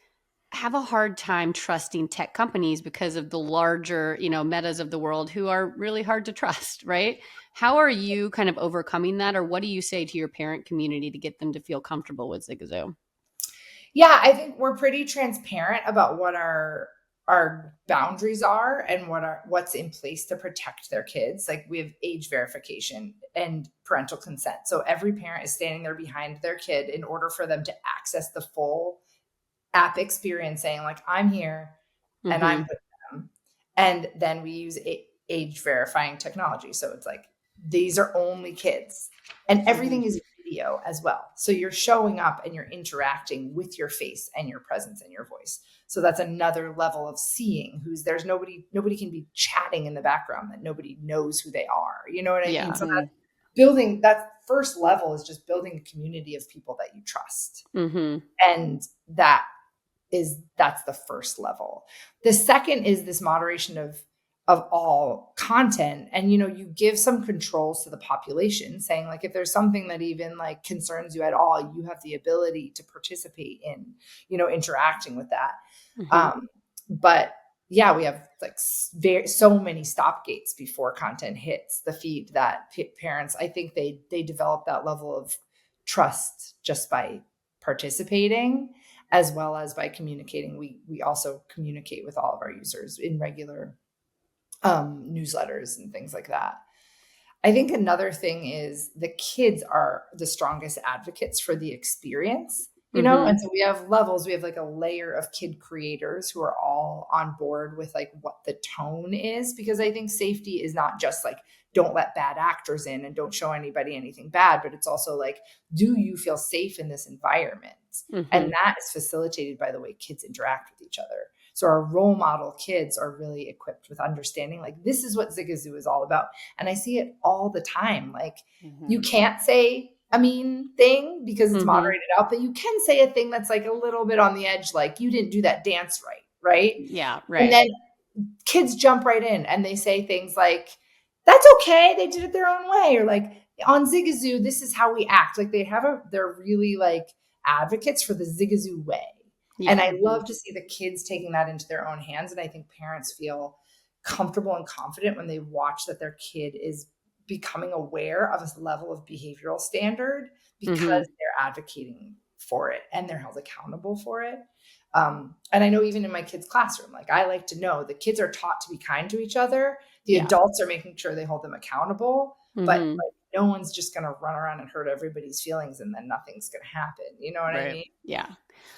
Speaker 1: have a hard time trusting tech companies because of the larger, metas of the world, who are really hard to trust, right? How are you kind of overcoming that? Or what do you say to your parent community to get them to feel comfortable with Zigazoo?
Speaker 3: Yeah, I think we're pretty transparent about what our boundaries are and what's in place to protect their kids. Like we have age verification and parental consent. So every parent is standing there behind their kid in order for them to access the full app experience, saying like, I'm here and I'm with them. And then we use age verifying technology. So it's like, these are only kids and everything is video as well. So you're showing up and you're interacting with your face and your presence and your voice. So that's another level of seeing there's nobody can be chatting in the background that nobody knows who they are. You know what I mean? So that's building, that first level is just building a community of people that you trust. And that's the first level. The second is this moderation of all content. And, you give some controls to the population, saying like, if there's something that even like concerns you at all, you have the ability to participate in, interacting with that. But yeah, we have like so many stop gates before content hits the feed that parents, I think they develop that level of trust just by participating, as well as by communicating. We also communicate with all of our users in regular newsletters and things like that. I think another thing is the kids are the strongest advocates for the experience, and so we have levels. We have like a layer of kid creators who are all on board with like what the tone is, because I think safety is not just like, don't let bad actors in and don't show anybody anything bad, but it's also like, do you feel safe in this environment? And that is facilitated by the way kids interact with each other. So our role model kids are really equipped with understanding, like, this is what Zigazoo is all about. And I see it all the time. Like, you can't say a mean thing because it's moderated out, but you can say a thing that's like a little bit on the edge, like, you didn't do that dance right. Right.
Speaker 1: Yeah. Right.
Speaker 3: And then kids jump right in and they say things like, that's okay, they did it their own way. Or like, on Zigazoo, this is how we act. Like, they're really like advocates for the Zigazoo way. Yeah. And I love to see the kids taking that into their own hands. And I think parents feel comfortable and confident when they watch that their kid is becoming aware of a level of behavioral standard, because they're advocating for it and they're held accountable for it. And I know even in my kids' classroom, like, I like to know the kids are taught to be kind to each other. The adults are making sure they hold them accountable, but like, no one's just going to run around and hurt everybody's feelings and then nothing's going to happen. You know what I mean?
Speaker 1: Yeah.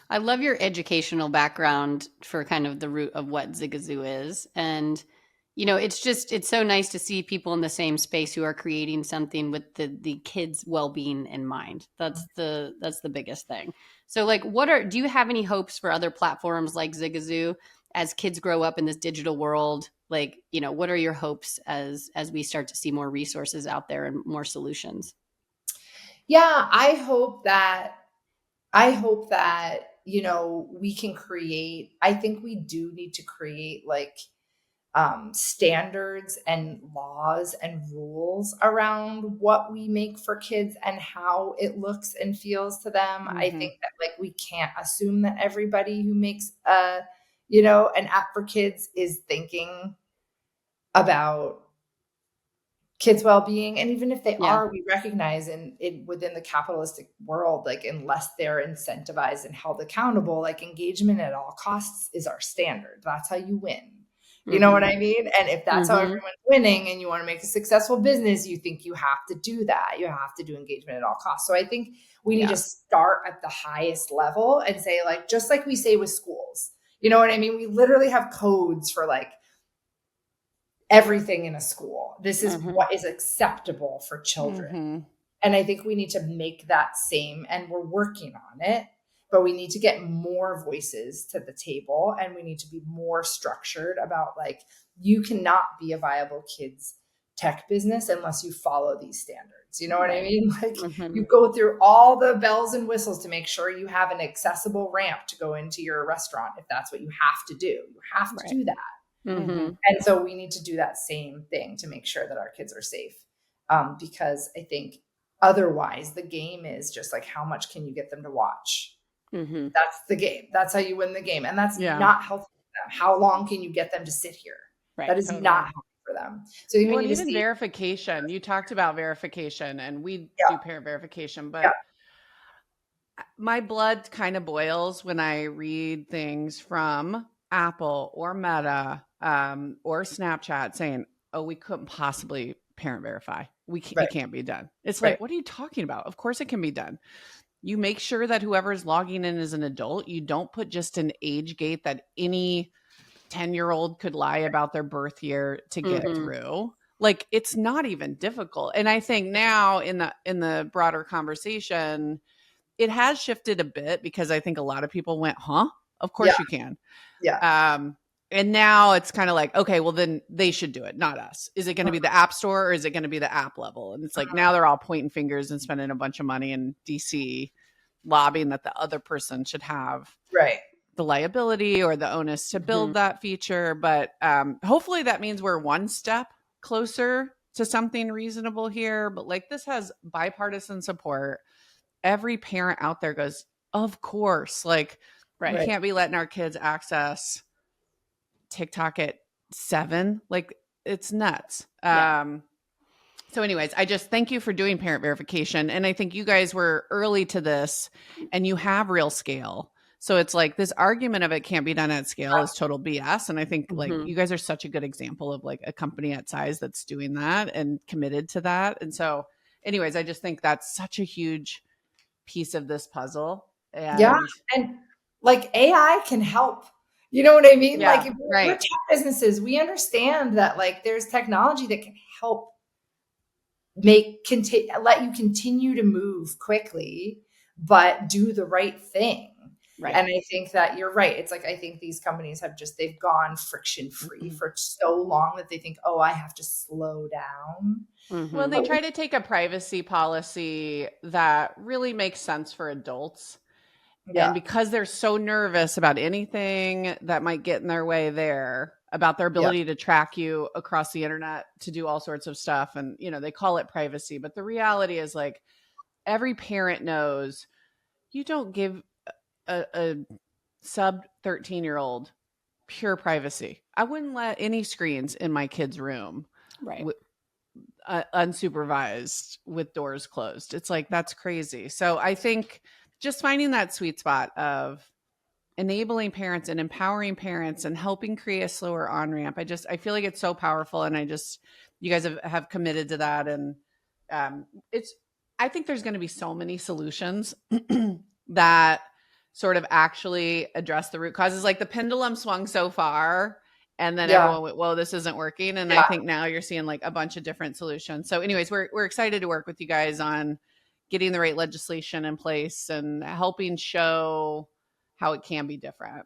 Speaker 1: I love your educational background for kind of the root of what Zigazoo is. And, it's so nice to see people in the same space who are creating something with the kids' well-being in mind. That's the biggest thing. So like, do you have any hopes for other platforms like Zigazoo as kids grow up in this digital world? Like, what are your hopes as we start to see more resources out there and more solutions?
Speaker 3: Yeah, I hope that, we can create, I think we do need to create like standards and laws and rules around what we make for kids and how it looks and feels to them. I think that like, we can't assume that everybody who makes an app for kids is thinking about kids' well-being. And even if they are, we recognize within the capitalistic world, like, unless they're incentivized and held accountable, like, engagement at all costs is our standard. That's how you win. You know what I mean? And if that's how everyone's winning and you want to make a successful business, you think you have to do that. You have to do engagement at all costs. So I think we need to start at the highest level and say, like, just like we say with schools, you know what I mean? We literally have codes for like everything in a school. This is what is acceptable for children. And I think we need to make that same, and we're working on it, but we need to get more voices to the table, and we need to be more structured about, like, you cannot be a viable kids tech business unless you follow these standards. You know what I mean? Like, you go through all the bells and whistles to make sure you have an accessible ramp to go into your restaurant. If that's what you have to do, you have to do that. And so we need to do that same thing to make sure that our kids are safe. Because I think otherwise the game is just like, how much can you get them to watch? That's the game. That's how you win the game. And that's not healthy for them. How long can you get them to sit here? That is not healthy for them. So you need to see
Speaker 2: verification. You talked about verification, and we do parent verification, but my blood kind of boils when I read things from Apple or Meta or Snapchat saying, oh, we couldn't possibly parent verify. It can't be done. It's like, what are you talking about? Of course it can be done. You make sure that whoever is logging in is an adult. You don't put just an age gate that any 10-year-old could lie about their birth year to get through. like it's not even difficult. And I think now in the broader conversation, it has shifted a bit because I think a lot of people went, huh? Of course
Speaker 3: Yeah.
Speaker 2: you can.
Speaker 3: Yeah.
Speaker 2: And now it's kind of like, okay, well then they should do it, not us. Is it going to be the app store or is it going to be the app level? And it's like now they're all pointing fingers and spending a bunch of money in DC lobbying that the other person should have the liability or the onus to build that feature. But hopefully that means we're one step closer to something reasonable here. But like this has bipartisan support. Every parent out there goes, of course, like we can't be letting our kids access TikTok at 7. Like it's nuts. So anyways, I just thank you for doing parent verification. And I think you guys were early to this and you have real scale. So it's like this argument of it can't be done at scale is total BS. And I think like you guys are such a good example of like a company at size that's doing that and committed to that. And so anyways, I just think that's such a huge piece of this puzzle. And
Speaker 3: and like AI can help. You know what I mean?
Speaker 2: Yeah,
Speaker 3: like if we're tech businesses, we understand that like there's technology that can help let you continue to move quickly, but do the right thing.
Speaker 1: Right.
Speaker 3: And I think that you're right. It's like, I think these companies they've gone friction free for so long that they think, oh, I have to slow down.
Speaker 2: Well, they try to take a privacy policy that really makes sense for adults. Yeah. And because they're so nervous about anything that might get in their way there, about their ability to track you across the internet to do all sorts of stuff. And, you know, they call it privacy. But the reality is like every parent knows you don't give a sub 13-year-old pure privacy. I wouldn't let any screens in my kid's room unsupervised with doors closed. It's like, that's crazy. So I think just finding that sweet spot of enabling parents and empowering parents and helping create a slower on-ramp. I feel like it's so powerful. And you guys have committed to that. And I think there's going to be so many solutions that sort of actually address the root causes. Like the pendulum swung so far and then everyone went, whoa, this isn't working. And I think now you're seeing like a bunch of different solutions. So anyways, we're excited to work with you guys on getting the right legislation in place and helping show how it can be different.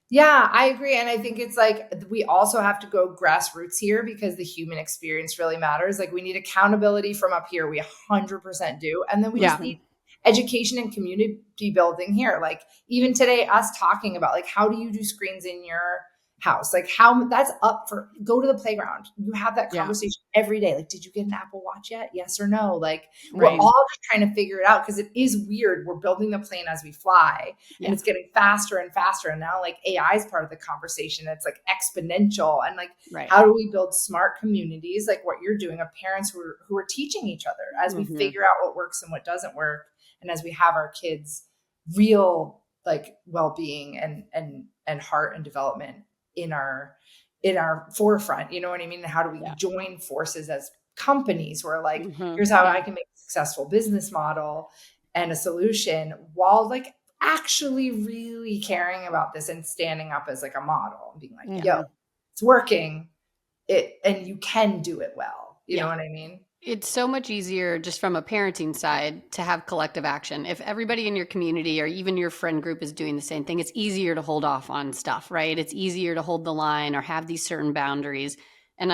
Speaker 3: Yeah, I agree. And I think it's like, we also have to go grassroots here because the human experience really matters. Like we need accountability from up here. We 100% do. And then we just need education and community building here. Like even today, us talking about like, how do you do screens in your house? Like how that's up for, go to the playground. You have that conversation every day. Like, did you get an Apple Watch yet? Yes or no? Like we're all just trying to figure it out because it is weird. We're building the plane as we fly and it's getting faster and faster. And now like AI is part of the conversation. It's like exponential. And like, how do we build smart communities? Like what you're doing of parents who are teaching each other as we figure out what works and what doesn't work. And as we have our kids real like well-being and heart and development in our forefront, you know what I mean? How do we join forces as companies who are like, here's how I can make a successful business model and a solution while like actually really caring about this and standing up as like a model and being like, yo, it's working and you can do it well. You know what I mean?
Speaker 1: It's so much easier just from a parenting side to have collective action. If everybody in your community or even your friend group is doing the same thing, it's easier to hold off on stuff, right? It's easier to hold the line or have these certain boundaries. And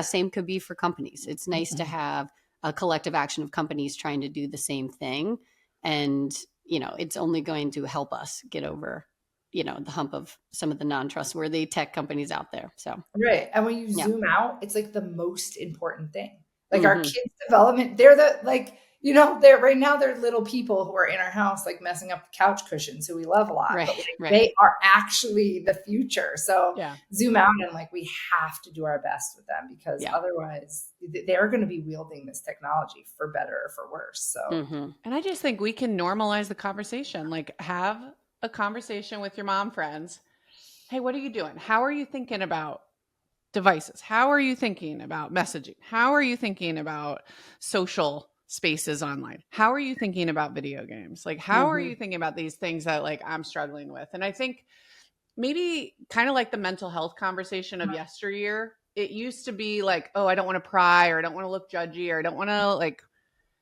Speaker 1: same could be for companies. It's nice to have a collective action of companies trying to do the same thing. And, you know, it's only going to help us get over, you know, the hump of some of the non-trustworthy tech companies out there. So,
Speaker 3: right. And when you zoom out, it's like the most important thing. Like our kids' development, they're right now they're little people who are in our house, like messing up the couch cushions who we love a lot, but they are actually the future. So zoom out and like, we have to do our best with them because otherwise they're going to be wielding this technology for better or for worse. So,
Speaker 2: and I just think we can normalize the conversation, like have a conversation with your mom friends. Hey, what are you doing? How are you thinking about devices? How are you thinking about messaging? How are you thinking about social spaces online? How are you thinking about video games? Like, how are you thinking about these things that like I'm struggling with? And I think maybe kind of like the mental health conversation of yesteryear, it used to be like, oh, I don't want to pry, or I don't want to look judgy, or I don't want to like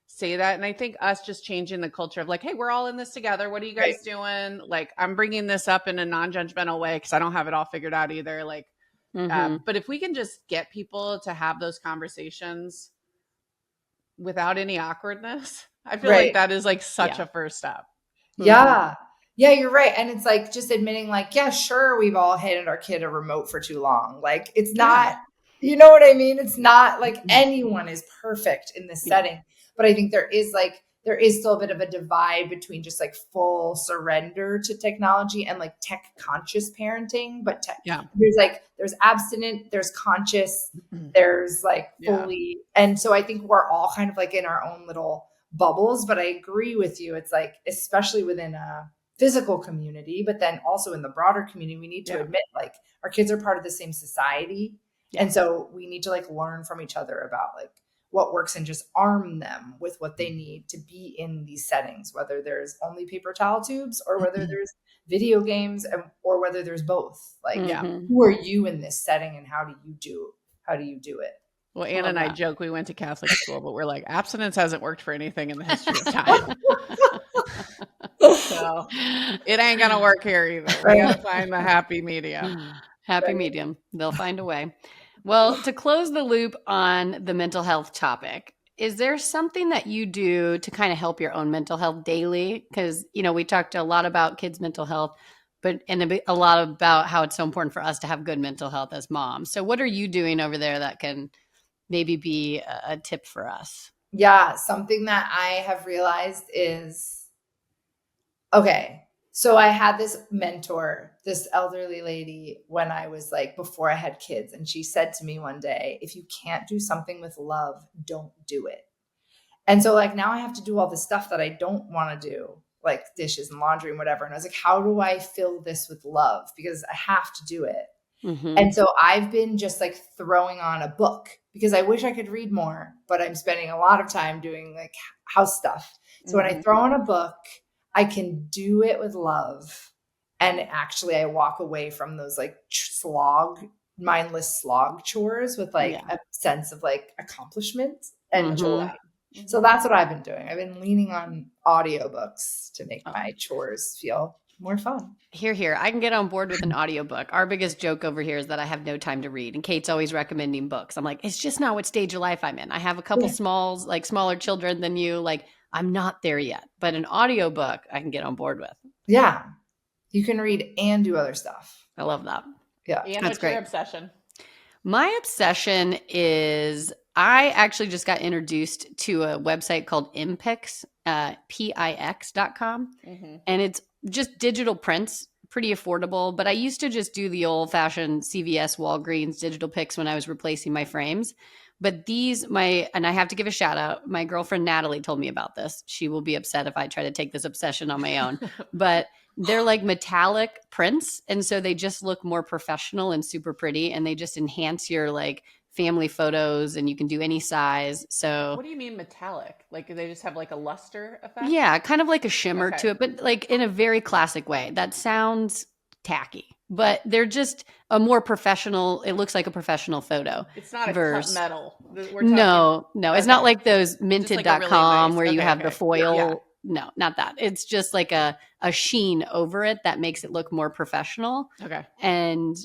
Speaker 2: say that. And I think us just changing the culture of like, hey, we're all in this together. What are you guys doing? Like, I'm bringing this up in a non-judgmental way because I don't have it all figured out either. Like, but if we can just get people to have those conversations without any awkwardness, I feel like that is like such a first step.
Speaker 3: Yeah. Yeah, you're right. And it's like just admitting like, yeah, sure, we've all handed our kid a remote for too long. Like it's not, you know what I mean? It's not like anyone is perfect in this setting. But I think there is still a bit of a divide between just like full surrender to technology and like tech conscious parenting. But there's abstinent, there's conscious, there's like fully. And so I think we're all kind of like in our own little bubbles. But I agree with you. It's like, especially within a physical community, but then also in the broader community, we need to admit like our kids are part of the same society. And so we need to like learn from each other about like what works and just arm them with what they need to be in these settings, whether there's only paper towel tubes or whether there's video games or whether there's both. Like, who are you in this setting and how do you do it?
Speaker 2: Well, Anna and I joke we went to Catholic school, but we're like, abstinence hasn't worked for anything in the history of time. So it ain't going to work here either. We got to find the happy medium.
Speaker 1: Happy medium. They'll find a way. Well, to close the loop on the mental health topic, is there something that you do to kind of help your own mental health daily? Because, you know, we talked a lot about kids' mental health, and a lot about how it's so important for us to have good mental health as moms. So what are you doing over there that can maybe be a tip for us?
Speaker 3: Yeah, something that I have realized is, okay, so I had this mentor, this elderly lady when I was like, before I had kids. And she said to me one day, if you can't do something with love, don't do it. And so like now I have to do all this stuff that I don't want to do, like dishes and laundry and whatever. And I was like, how do I fill this with love? Because I have to do it. And so I've been just like throwing on a book because I wish I could read more, but I'm spending a lot of time doing like house stuff. So when I throw on a book, I can do it with love. And actually I walk away from those like mindless slog chores with like a sense of like accomplishment and joy. So that's what I've been doing. I've been leaning on audiobooks to make my chores feel more fun.
Speaker 1: Here. I can get on board with an audiobook. Our biggest joke over here is that I have no time to read. And Kate's always recommending books. I'm like, it's just not what stage of life I'm in. I have a couple smaller children than you. Like, I'm not there yet. But an audiobook I can get on board with.
Speaker 3: Yeah. You can read and do other stuff.
Speaker 1: I love that.
Speaker 3: Yeah.
Speaker 2: And what's your obsession?
Speaker 1: My obsession is I actually just got introduced to a website called Impix, pix.com. And it's just digital prints, pretty affordable. But I used to just do the old fashioned CVS, Walgreens digital pics when I was replacing my frames. But and I have to give a shout out. My girlfriend Natalie told me about this. She will be upset if I try to take this obsession on my own. But they're like metallic prints. And so they just look more professional and super pretty. And they just enhance your like family photos, and you can do any size. So
Speaker 2: what do you mean metallic? Like they just have like a luster effect?
Speaker 1: Yeah, kind of like a shimmer to it, but like in a very classic way. That sounds tacky, but they're just a more professional. It looks like a professional photo.
Speaker 2: It's not a cut metal.
Speaker 1: No, it's not like those minted.com like really nice, where you have the foil. Yeah. No, not that. It's just like a sheen over it that makes it look more professional.
Speaker 2: Okay.
Speaker 1: And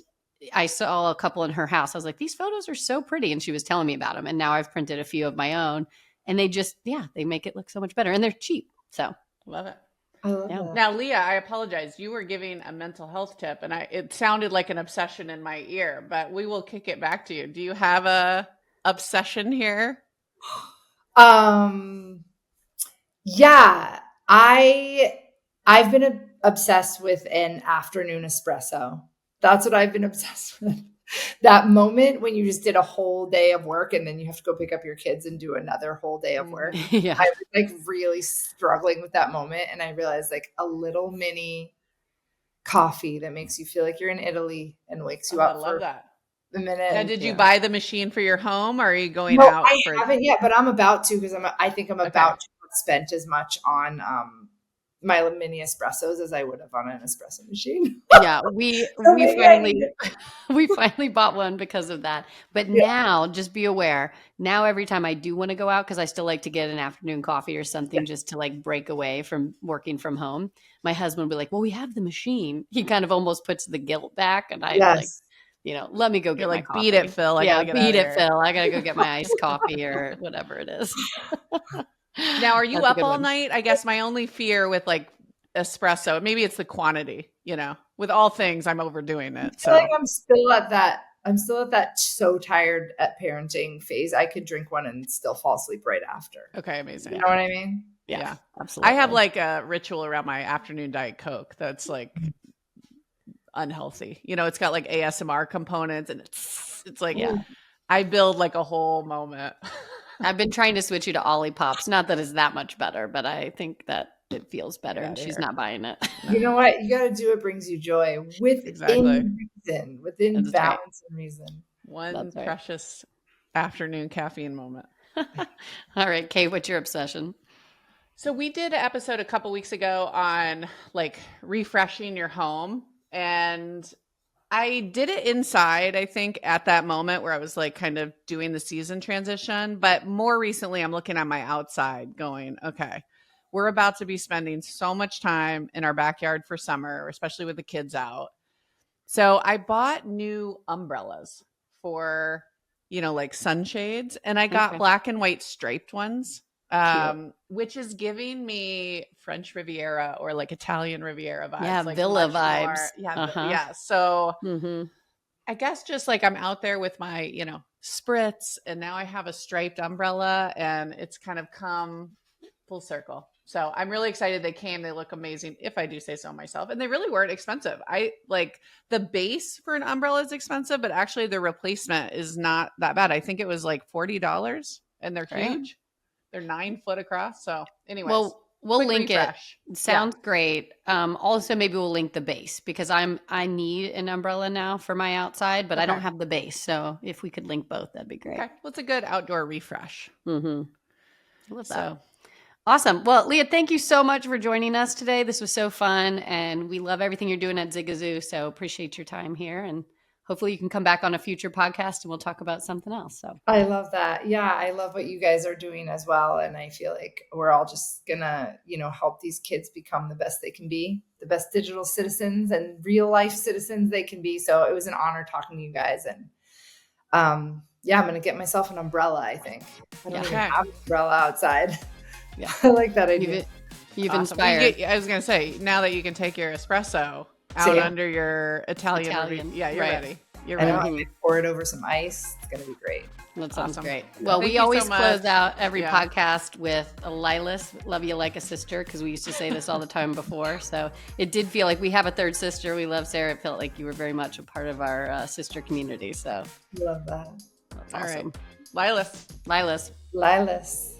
Speaker 1: I saw a couple in her house. I was like, these photos are so pretty. And she was telling me about them. And now I've printed a few of my own. And they just, they make it look so much better. And they're cheap. So
Speaker 2: love it.
Speaker 3: I love that.
Speaker 2: Now, Leah, I apologize. You were giving a mental health tip, and it sounded like an obsession in my ear, but we will kick it back to you. Do you have a obsession here?
Speaker 3: Yeah, I've been obsessed with an afternoon espresso. That's what I've been obsessed with. That moment when you just did a whole day of work and then you have to go pick up your kids and do another whole day of work.
Speaker 1: Yeah.
Speaker 3: I was like really struggling with that moment. And I realized like a little mini coffee that makes you feel like you're in Italy and wakes you up for a minute.
Speaker 2: Now, did you buy the machine for your home, or are you going out?
Speaker 3: I haven't yet, but I'm about to, because I think I'm about to have spent as much on my mini espressos as I would have on an espresso machine.
Speaker 1: Yeah, we
Speaker 3: So
Speaker 1: we
Speaker 3: maybe I need
Speaker 1: finally
Speaker 3: it.
Speaker 1: we finally bought one because of that. But
Speaker 3: Yeah.
Speaker 1: now, just be aware. Now, every time I do want to go out, because I still like to get an afternoon coffee or something just to like break away from working from home, my husband will be like, "Well, we have the machine." He kind of almost puts the guilt back, and I'm like,
Speaker 3: Yes.
Speaker 1: let me go
Speaker 2: You're
Speaker 1: get my
Speaker 2: like, beat it,
Speaker 1: coffee.
Speaker 2: Phil. I
Speaker 1: Yeah,
Speaker 2: gotta get out
Speaker 1: beat
Speaker 2: of
Speaker 1: it,
Speaker 2: here.
Speaker 1: Phil. I gotta go get my iced coffee or whatever it is.
Speaker 2: Now, are you
Speaker 1: That's a
Speaker 2: up
Speaker 1: good
Speaker 2: all
Speaker 1: one.
Speaker 2: night? I guess my only fear with like espresso, maybe it's the quantity, with all things, I'm overdoing it.
Speaker 3: I feel like
Speaker 2: So,
Speaker 3: I'm still at that so tired at parenting phase. I could drink one and still fall asleep right after.
Speaker 2: okay,
Speaker 3: You
Speaker 2: amazing.
Speaker 3: know what I mean?
Speaker 1: Yeah,
Speaker 2: I
Speaker 1: absolutely.
Speaker 2: have like a ritual around my afternoon Diet Coke that's like unhealthy. It's got like ASMR components and it's like,
Speaker 1: Yeah.
Speaker 2: I build like a whole moment.
Speaker 1: I've been trying to switch you to Olipop's. Not that it's that much better, but I think that it feels better,
Speaker 2: Get
Speaker 1: and
Speaker 2: outta
Speaker 1: she's
Speaker 2: here.
Speaker 1: not buying it.
Speaker 3: You know what? You got to do what brings you joy
Speaker 2: Exactly.
Speaker 3: within
Speaker 1: That's right.
Speaker 3: balance and reason.
Speaker 2: One
Speaker 1: That's right.
Speaker 2: precious afternoon caffeine moment.
Speaker 1: All right, Kate, what's your obsession?
Speaker 2: So we did an episode a couple weeks ago on like refreshing your home, and I did it inside, I think, at that moment where I was like kind of doing the season transition. But more recently, I'm looking at my outside going, okay, we're about to be spending so much time in our backyard for summer, especially with the kids out. So I bought new umbrellas for, like sunshades, and I got
Speaker 1: Okay.
Speaker 2: black and white striped ones,
Speaker 1: Cute.
Speaker 2: which is giving me French Riviera or like Italian Riviera vibes.
Speaker 1: Yeah,
Speaker 2: like
Speaker 1: villa
Speaker 2: much
Speaker 1: vibes.
Speaker 2: More, yeah,
Speaker 1: Uh-huh.
Speaker 2: yeah. So
Speaker 1: Mm-hmm.
Speaker 2: I guess just like I'm out there with my, spritz, and now I have a striped umbrella, and it's kind of come full circle. So I'm really excited they came. They look amazing, if I do say so myself. And they really weren't expensive. I like the base for an umbrella is expensive, but actually the replacement is not that bad. I think it was like $40, and they're
Speaker 1: Great.
Speaker 2: huge. They're 9 foot across. So anyways,
Speaker 1: Well, we'll
Speaker 2: quick
Speaker 1: link
Speaker 2: refresh.
Speaker 1: it. Sounds great. Also, maybe we'll link the base because I need an umbrella now for my outside, but I don't
Speaker 2: Okay.
Speaker 1: have the base. So if we could link both, that'd be great.
Speaker 2: Okay. Well, it's a good outdoor refresh.
Speaker 1: Mm-hmm. I love that.
Speaker 2: So
Speaker 1: Awesome. Well, Leah, thank you so much for joining us today. This was so fun, and we love everything you're doing at Zigazoo. So appreciate your time here, and hopefully you can come back on a future podcast and we'll talk about something else. So
Speaker 3: I love that. Yeah, I love what you guys are doing as well. And I feel like we're all just gonna, help these kids become the best they can be, the best digital citizens and real life citizens they can be. So it was an honor talking to you guys. And I'm gonna get myself an umbrella, I think. I don't even have an umbrella outside.
Speaker 1: Yeah.
Speaker 3: I like that idea.
Speaker 1: You've
Speaker 2: awesome.
Speaker 1: inspired.
Speaker 2: I was going to say, now that you can take your espresso out under your Italian. Yeah, you're ready. You're
Speaker 3: I know,
Speaker 2: ready.
Speaker 3: I pour it over some ice. It's going to be great.
Speaker 1: That sounds
Speaker 2: Awesome.
Speaker 1: great. Well,
Speaker 2: Thank
Speaker 1: we
Speaker 2: you so
Speaker 1: always
Speaker 2: much.
Speaker 1: close out every podcast with a Lilas, love you like a sister, because we used to say this all the time before. So it did feel like we have a third sister. We love Sarah. It felt like you were very much a part of our sister community. So
Speaker 3: Love that.
Speaker 1: that's
Speaker 2: All
Speaker 1: awesome.
Speaker 2: right. Lilas.
Speaker 1: Lilas.
Speaker 3: Lilas.